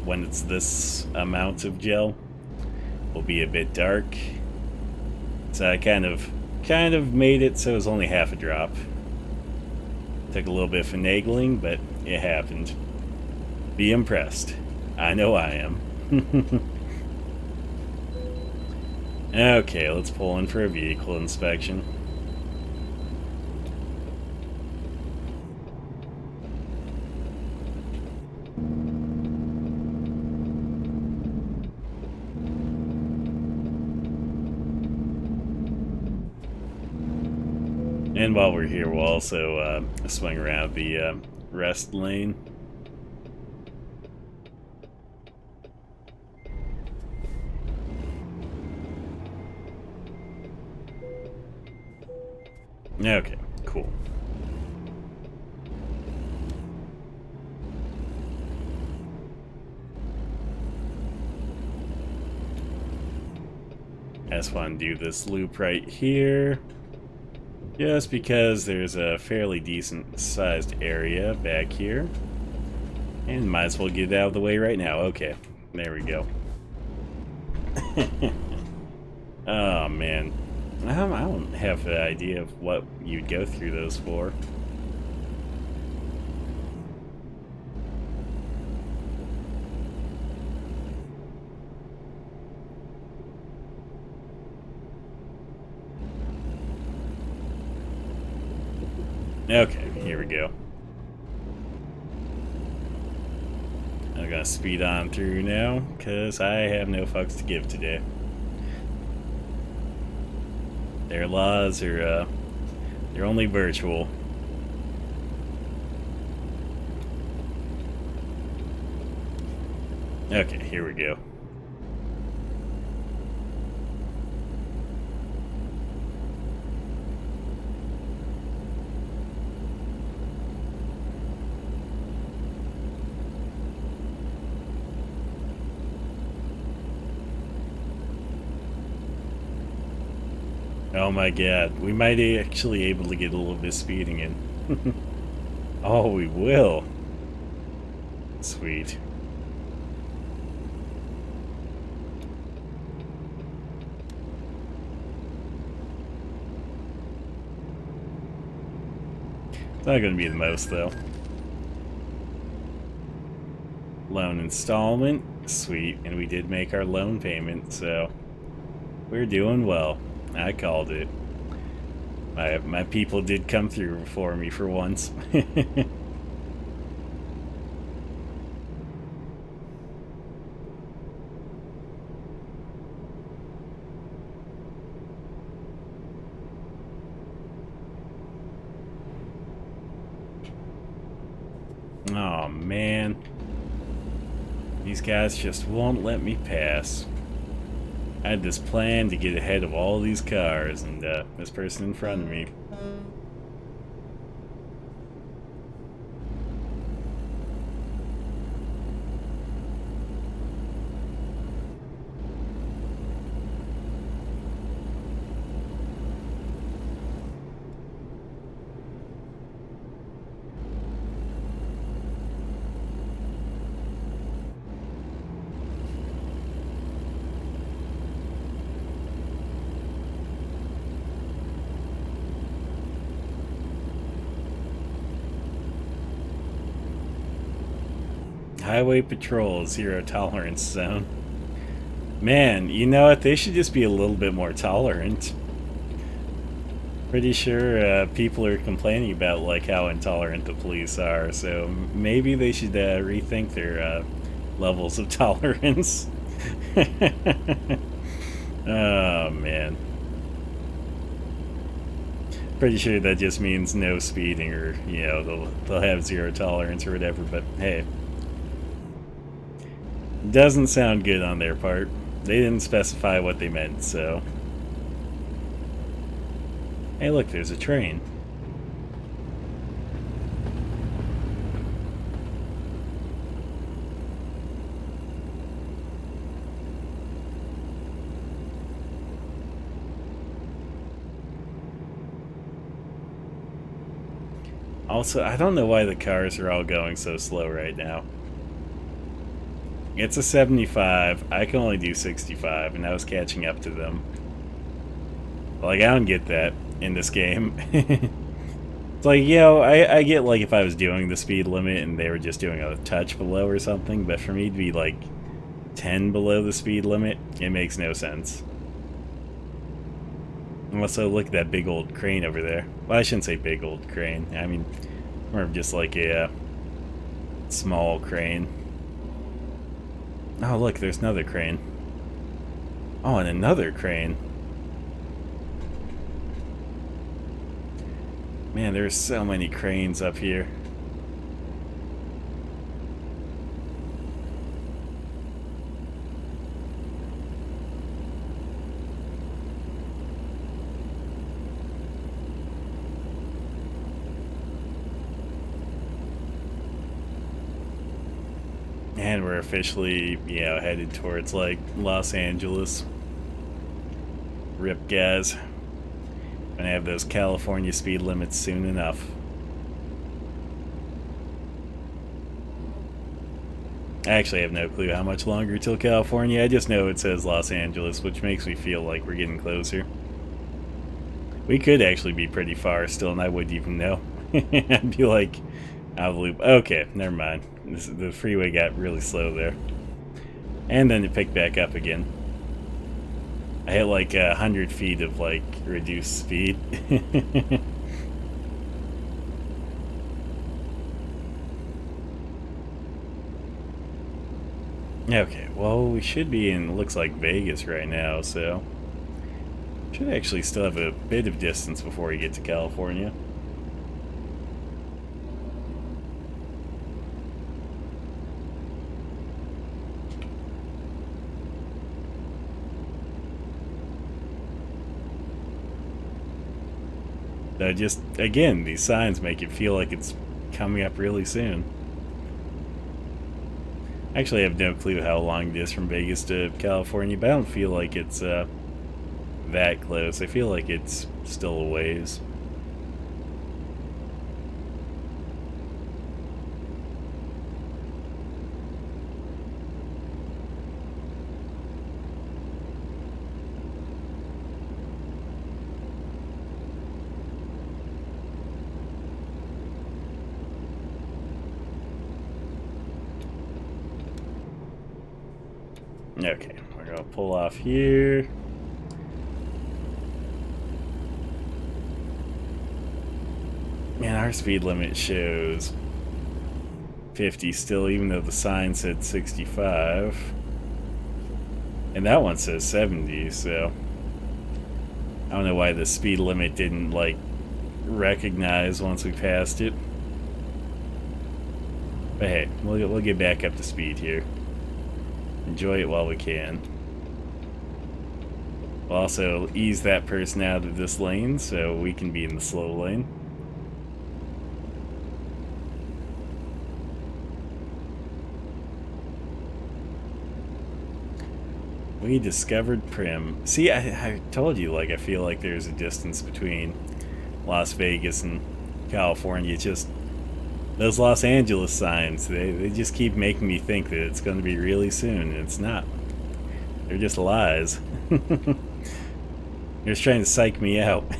when it's this amount of gel will be a bit dark. So I kind of made it so it was only half a drop. Took a little bit of finagling, but it happened. Be impressed. I know I am. Okay, let's pull in for a vehicle inspection. And while we're here, we'll also swing around the rest lane. Okay, cool. I just want to do this loop right here. Just because there's a fairly decent sized area back here. And might as well get it out of the way right now. Okay, there we go. Oh man. I don't have an idea of what you'd go through those for. Okay, here we go. I'm gonna speed on through now, because I have no fucks to give today. Their laws are, they're only virtual. Okay, here we go. Oh my god, we might actually able to get a little bit of speeding in. Oh, we will. Sweet. It's not going to be the most, though. Loan installment. Sweet. And we did make our loan payment, so we're doing well. I called it. My people did come through for me for once. Oh man. These guys just won't let me pass. I had this plan to get ahead of all these cars, and this person in front of me. Highway Patrol Zero Tolerance Zone. Man, you know what? They should just be a little bit more tolerant. Pretty sure people are complaining about like how intolerant the police are, so maybe they should rethink their levels of tolerance. Oh man. Pretty sure that just means no speeding, or they'll have zero tolerance or whatever. But hey, doesn't sound good on their part. They didn't specify what they meant, so. Hey, look, there's a train. Also, I don't know why the cars are all going so slow right now. It's a 75. I can only do 65, and I was catching up to them. Like, I don't get that in this game. It's like, I get, like, if I was doing the speed limit and they were just doing a touch below or something, but for me to be, like, 10 below the speed limit, it makes no sense. Also, look at that big old crane over there. Well, I shouldn't say big old crane. I mean, more of just like a small crane. Oh, look, there's another crane. Oh, and another crane. Man, there's so many cranes up here. And we're officially, headed towards, like, Los Angeles. Rip, guys. Gonna have those California speed limits soon enough. I actually have no clue how much longer till California. I just know it says Los Angeles, which makes me feel like we're getting closer. We could actually be pretty far still, and I wouldn't even know. I'd be like, out of the loop. Okay, never mind. The freeway got really slow there. And then it picked back up again. I hit like 100 feet of like reduced speed. Okay, well, we should be in, looks like Vegas right now, so should actually still have a bit of distance before we get to California. Just, again, these signs make it feel like it's coming up really soon. Actually, I have no clue how long it is from Vegas to California, but I don't feel like it's that close. I feel like it's still a ways. Okay, we're gonna pull off here. Man, our speed limit shows 50 still, even though the sign said 65. And that one says 70, so I don't know why the speed limit didn't, like, recognize once we passed it. But hey, we'll get back up to speed here. Enjoy it while we can. We'll also ease that person out of this lane so we can be in the slow lane. We discovered Primm. See, I told you, like, I feel like there's a distance between Las Vegas and California. It's just those Los Angeles signs, they just keep making me think that it's going to be really soon, and it's not. They're just lies. They're just trying to psych me out.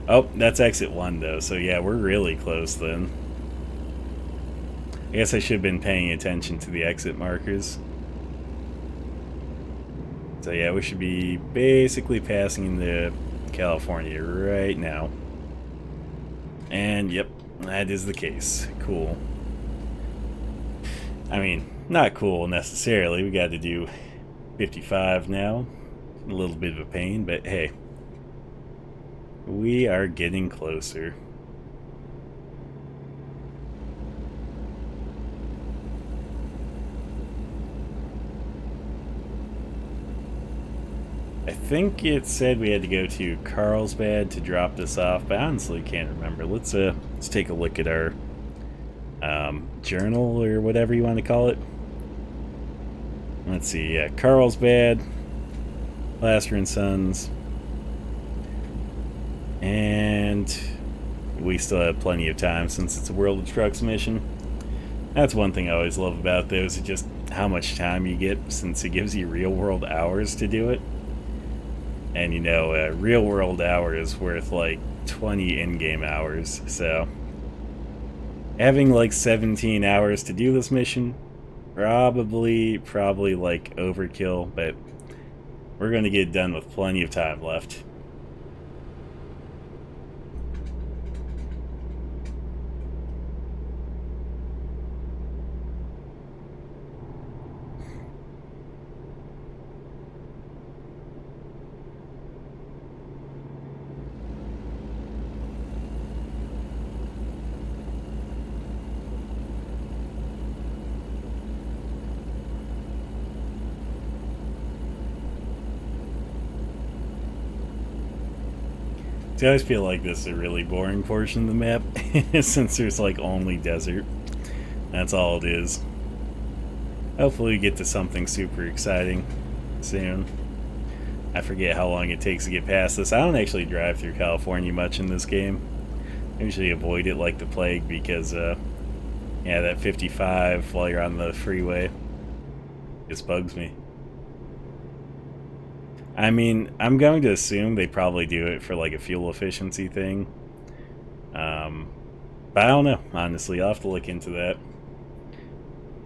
Oh, that's exit 1, though, so yeah, we're really close then. I guess I should have been paying attention to the exit markers. So yeah, we should be basically passing the California right now. And yep, that is the case. Cool. I mean, not cool necessarily. We got to do 55 now. A little bit of a pain, but hey. We are getting closer. I think it said we had to go to Carlsbad to drop this off, but I honestly can't remember. Let's take a look at our journal or whatever you want to call it. Let's see, yeah, Carlsbad, Lasker and Sons, and we still have plenty of time since it's a World of Trucks mission. That's one thing I always love about those, is just how much time you get, since it gives you real world hours to do it. And you know, a real world hour is worth like 20 in-game hours, so having like 17 hours to do this mission, probably like overkill, but we're going to get done with plenty of time left. I always feel like this is a really boring portion of the map, since there's like only desert. That's all it is. Hopefully we get to something super exciting soon. I forget how long it takes to get past this. I don't actually drive through California much in this game. I usually avoid it like the plague because, yeah, that 55 while you're on the freeway just bugs me. I mean, I'm going to assume they probably do it for like a fuel efficiency thing. But I don't know, honestly. I'll have to look into that.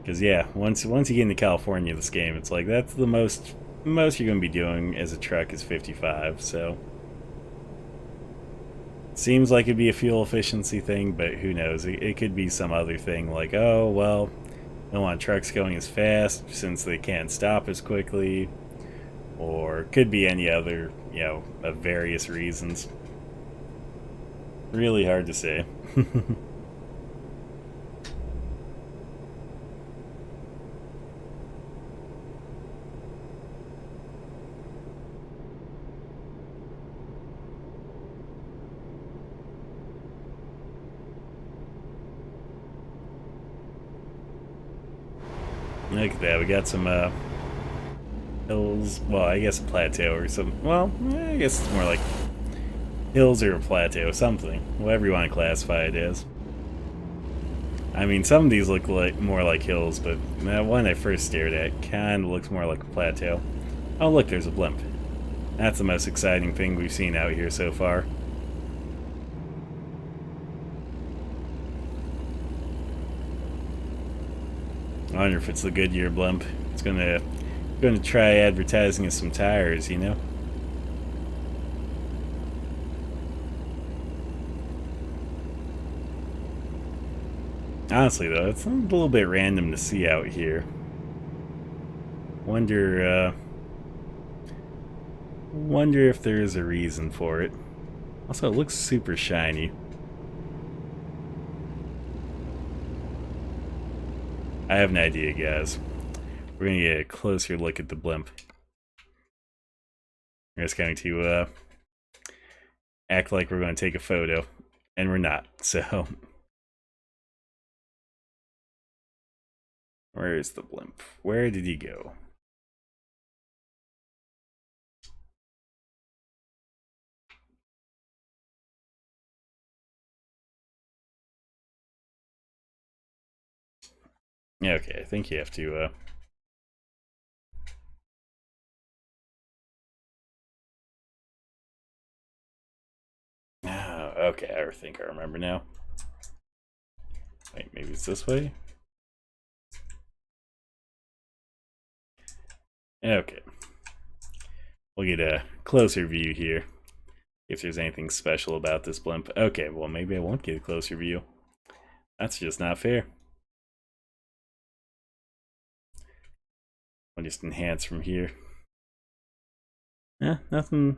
Because yeah, once you get into California, this game, it's like that's the most you're going to be doing as a truck is 55. So seems like it'd be a fuel efficiency thing, but who knows? It could be some other thing like, oh well, I don't want trucks going as fast since they can't stop as quickly. Or could be any other, you know, of various reasons. Really hard to say. Look at that, we got some hills, well, I guess a plateau or something. Well, I guess it's more like hills or a plateau, something. Whatever you want to classify it as. I mean, some of these look like more like hills, but that one I first stared at kind of looks more like a plateau. Oh look, there's a blimp. That's the most exciting thing we've seen out here so far. I wonder if it's the Goodyear blimp. It's gonna try advertising us some tires, you know? Honestly though, it's a little bit random to see out here. Wonder if there's a reason for it. Also, it looks super shiny. I have an idea, guys. We're gonna get a closer look at the blimp. We're just going to act like we're going to take a photo, and we're not, so... Where is the blimp? Where did he go? Yeah, okay, I think you have to, okay, I think I remember now. Wait, maybe it's this way? Okay. We'll get a closer view here. If there's anything special about this blimp. Okay, well, maybe I won't get a closer view. That's just not fair. I'll just enhance from here. Nothing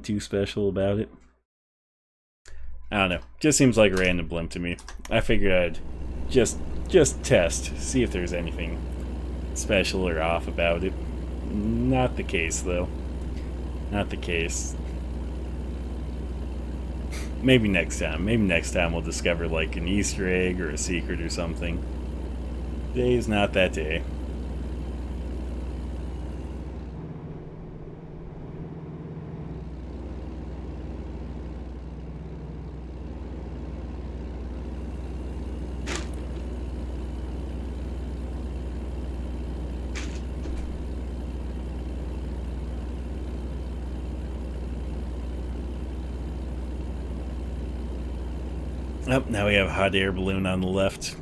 too special about it. I don't know. Just seems like a random blimp to me. I figured I'd just test, see if there's anything special or off about it. Not the case, though. Not the case. Maybe next time. Maybe next time we'll discover like an Easter egg or a secret or something. Today's not that day. Oh, now we have a hot air balloon on the left.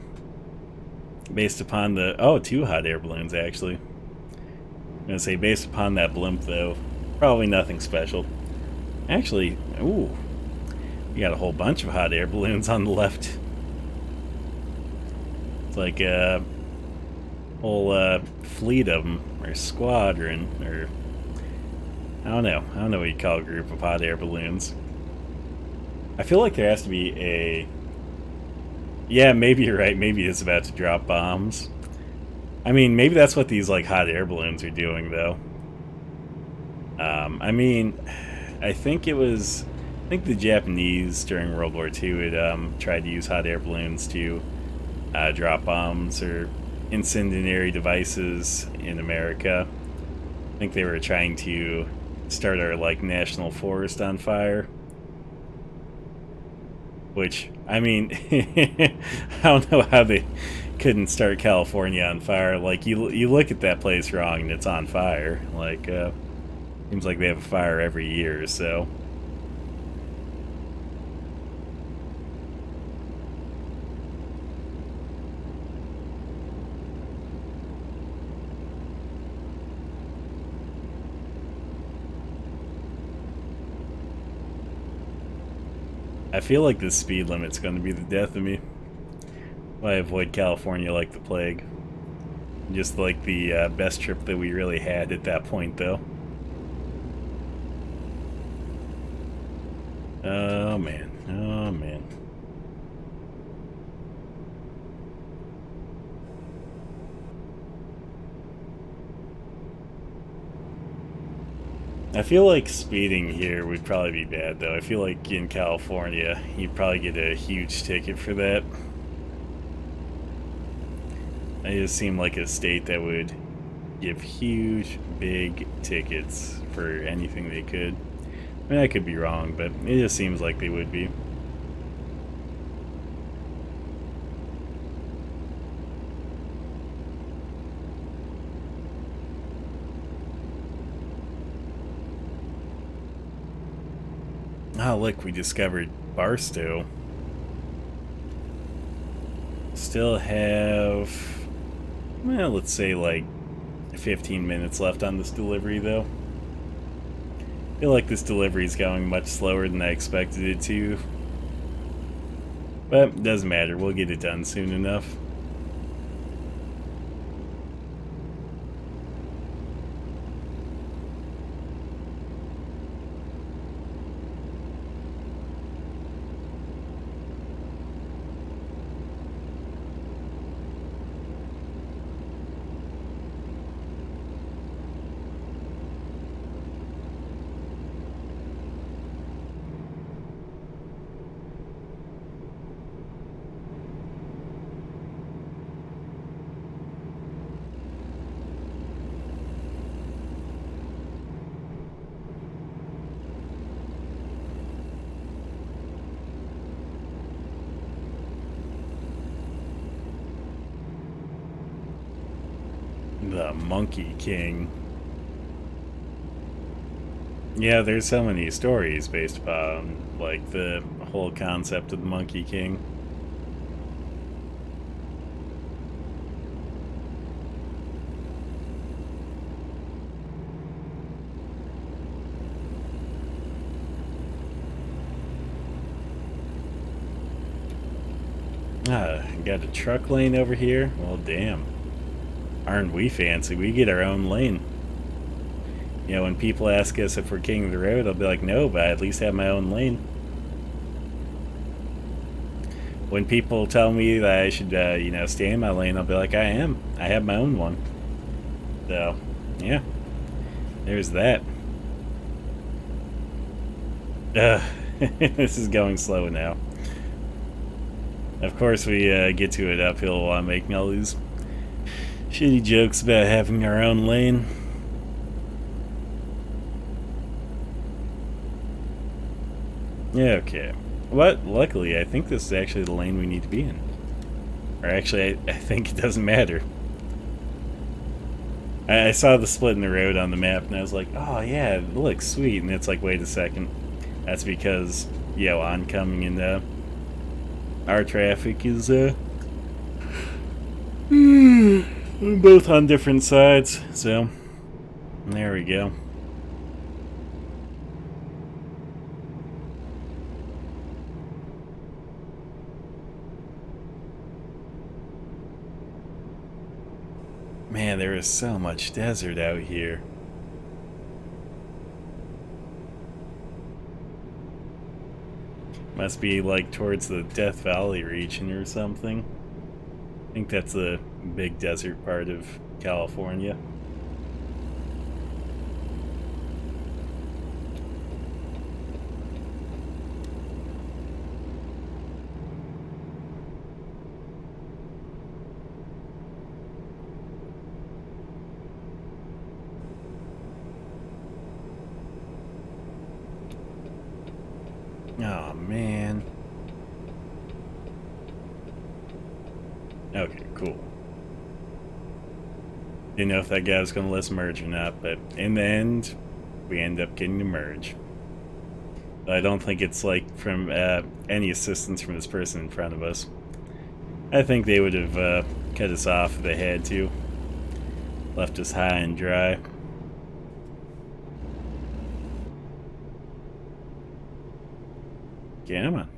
Based upon the... Oh, two hot air balloons, actually. I'm going to say based upon that blimp, though, probably nothing special. Actually, ooh. We got a whole bunch of hot air balloons on the left. It's like a whole fleet of them, or squadron, or... I don't know what you call a group of hot air balloons. I feel like there has to be a... Yeah, maybe you're right. Maybe it's about to drop bombs. I mean, maybe that's what these, like, hot air balloons are doing, though. I mean, I think it was... I think the Japanese, during World War II, had tried to use hot air balloons to drop bombs or incendiary devices in America. I think they were trying to start our, like, national forest on fire. Which, I mean, I don't know how they couldn't start California on fire. Like, you look at that place wrong and it's on fire. Like, seems like they have a fire every year, so... I feel like this speed limit's going to be the death of me. I avoid California like the plague. Just like the best trip that we really had at that point, though. Oh, man. Oh, man. I feel like speeding here would probably be bad, though. I feel like in California, you'd probably get a huge ticket for that. It just seemed like a state that would give huge, big tickets for anything they could. I mean, I could be wrong, but it just seems like they would be. Oh, look, we discovered Barstow. Still have, well, let's say like 15 minutes left on this delivery, though. I feel like this delivery is going much slower than I expected it to. But it doesn't matter, we'll get it done soon enough. The Monkey King. Yeah, there's so many stories based upon, like, the whole concept of the Monkey King. Got a truck lane over here. Well, damn. Aren't we fancy? We get our own lane. You know, when people ask us if we're king of the road, I'll be like, no, but I at least have my own lane. When people tell me that I should, stay in my lane, I'll be like, I am. I have my own one. So, yeah. There's that. This is going slow now. Of course, we get to it uphill while I'm making all these shitty jokes about having our own lane. Yeah, okay. But luckily, I think this is actually the lane we need to be in. Or actually, I think it doesn't matter. I saw the split in the road on the map, and I was like, oh yeah, it looks sweet. And it's like, wait a second. That's because, oncoming and our traffic is both on different sides. So, there we go. Man, there is so much desert out here. Must be like towards the Death Valley region or something. I think that's the big desert part of California. Oh, man. Okay, cool. Didn't know if that guy was going to let us merge or not, but in the end, we end up getting to merge. I don't think it's like from any assistance from this person in front of us. I think they would have cut us off if they had to. Left us high and dry. Come on.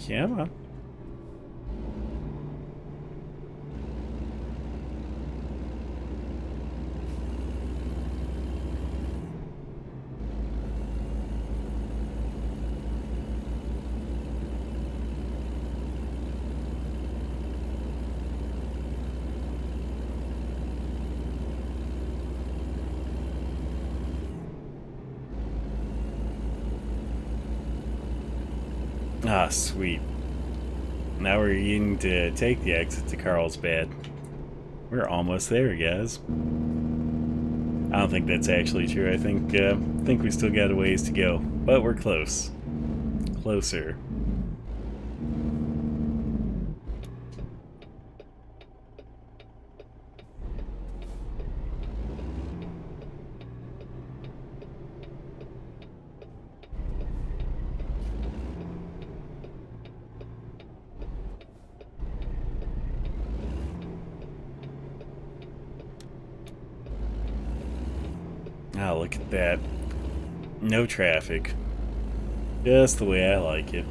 Come on. Ah, sweet. Now we're needing to take the exit to Carlsbad. We're almost there, guys. I don't think that's actually true. I think we still got a ways to go, but we're close. Closer. Oh, look at that. No traffic. Just the way I like it.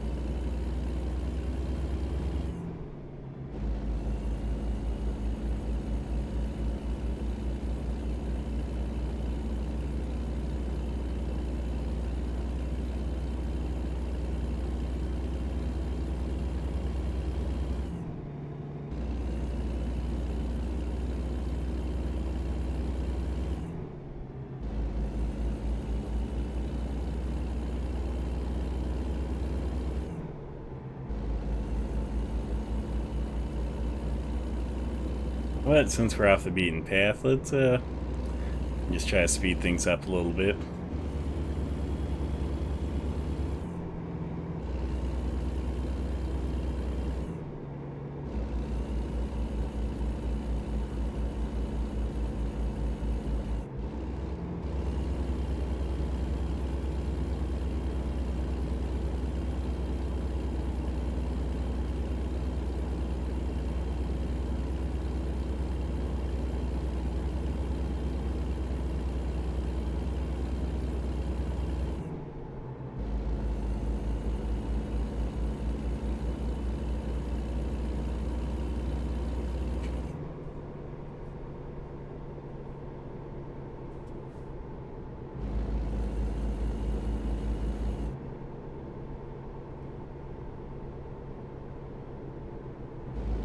But since we're off the beaten path, let's just try to speed things up a little bit.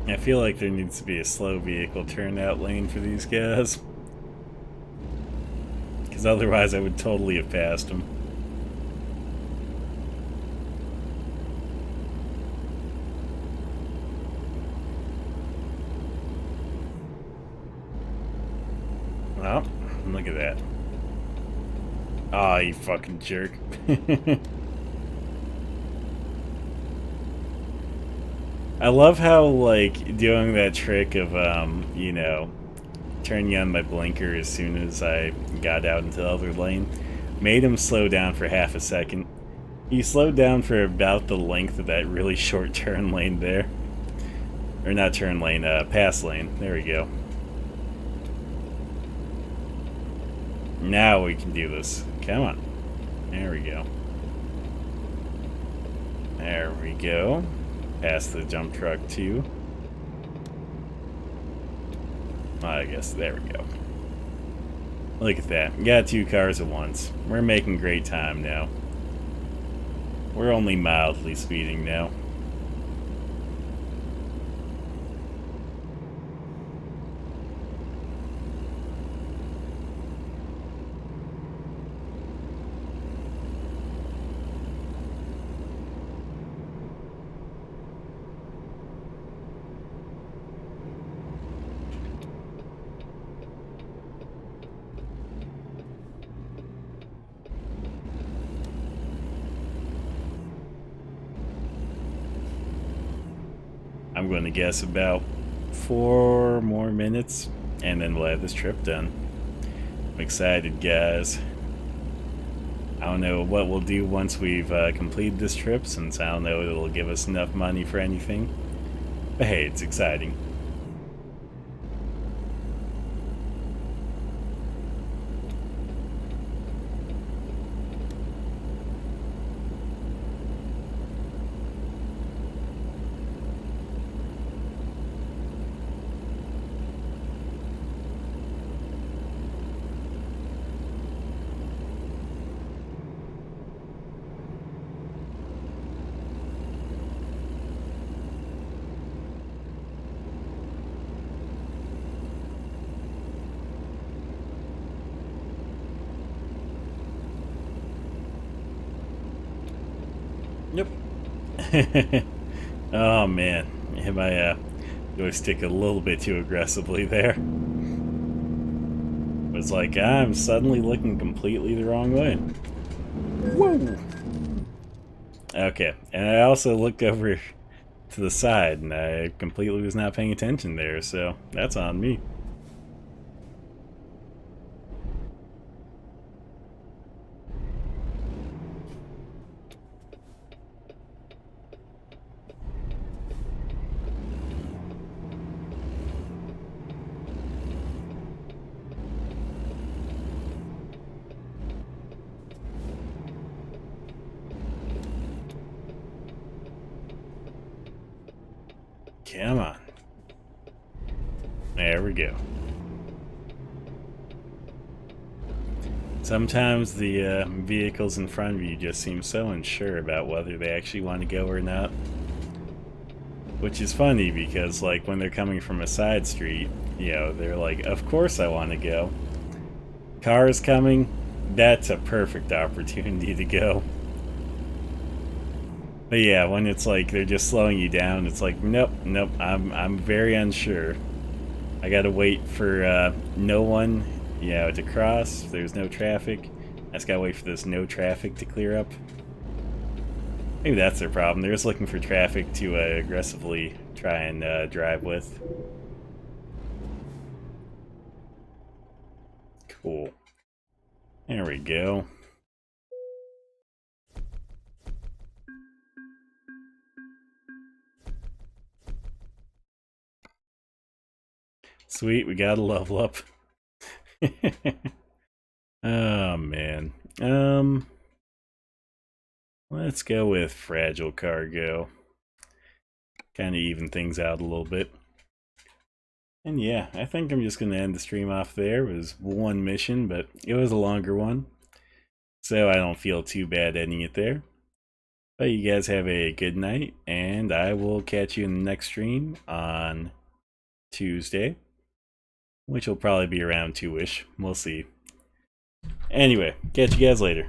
I feel like there needs to be a slow vehicle turnout lane for these guys. Because otherwise I would totally have passed them. Oh, look at that. Aw, oh, you fucking jerk. I love how, like, doing that trick of, you know, turning on my blinker as soon as I got out into the other lane made him slow down for half a second. He slowed down for about the length of that really short turn lane there. Or not turn lane, pass lane. There we go. Now we can do this. Come on. There we go. There we go. Past the jump truck too. I guess there we go. Look at that. We got 2 cars at once. We're making great time now. We're only mildly speeding now. I'm going to guess about 4 more minutes, and then we'll have this trip done. I'm excited, guys. I don't know what we'll do once we've completed this trip, since I don't know if it'll give us enough money for anything. But hey, it's exciting. Yep. Oh man, hit my joystick a little bit too aggressively there. It was like I'm suddenly looking completely the wrong way. Whoa! Okay, and I also looked over to the side and I completely was not paying attention there, so that's on me. Come on. There we go. Sometimes the vehicles in front of you just seem so unsure about whether they actually want to go or not. Which is funny because, like, when they're coming from a side street, you know, they're like, of course I want to go. Cars coming, that's a perfect opportunity to go. But yeah, when it's like they're just slowing you down, it's like, nope, I'm very unsure. I gotta wait for no one, you know, to cross. If there's no traffic, I just gotta wait for this no traffic to clear up. Maybe that's their problem. They're just looking for traffic to aggressively try and drive with. Cool. There we go. Sweet, we got a level up. Oh man. Let's go with fragile cargo. Kind of even things out a little bit. And yeah, I think I'm just going to end the stream off there. It was one mission, but it was a longer one. So I don't feel too bad ending it there. But you guys have a good night, and I will catch you in the next stream on Tuesday, which will probably be around 2-ish. We'll see. Anyway, catch you guys later.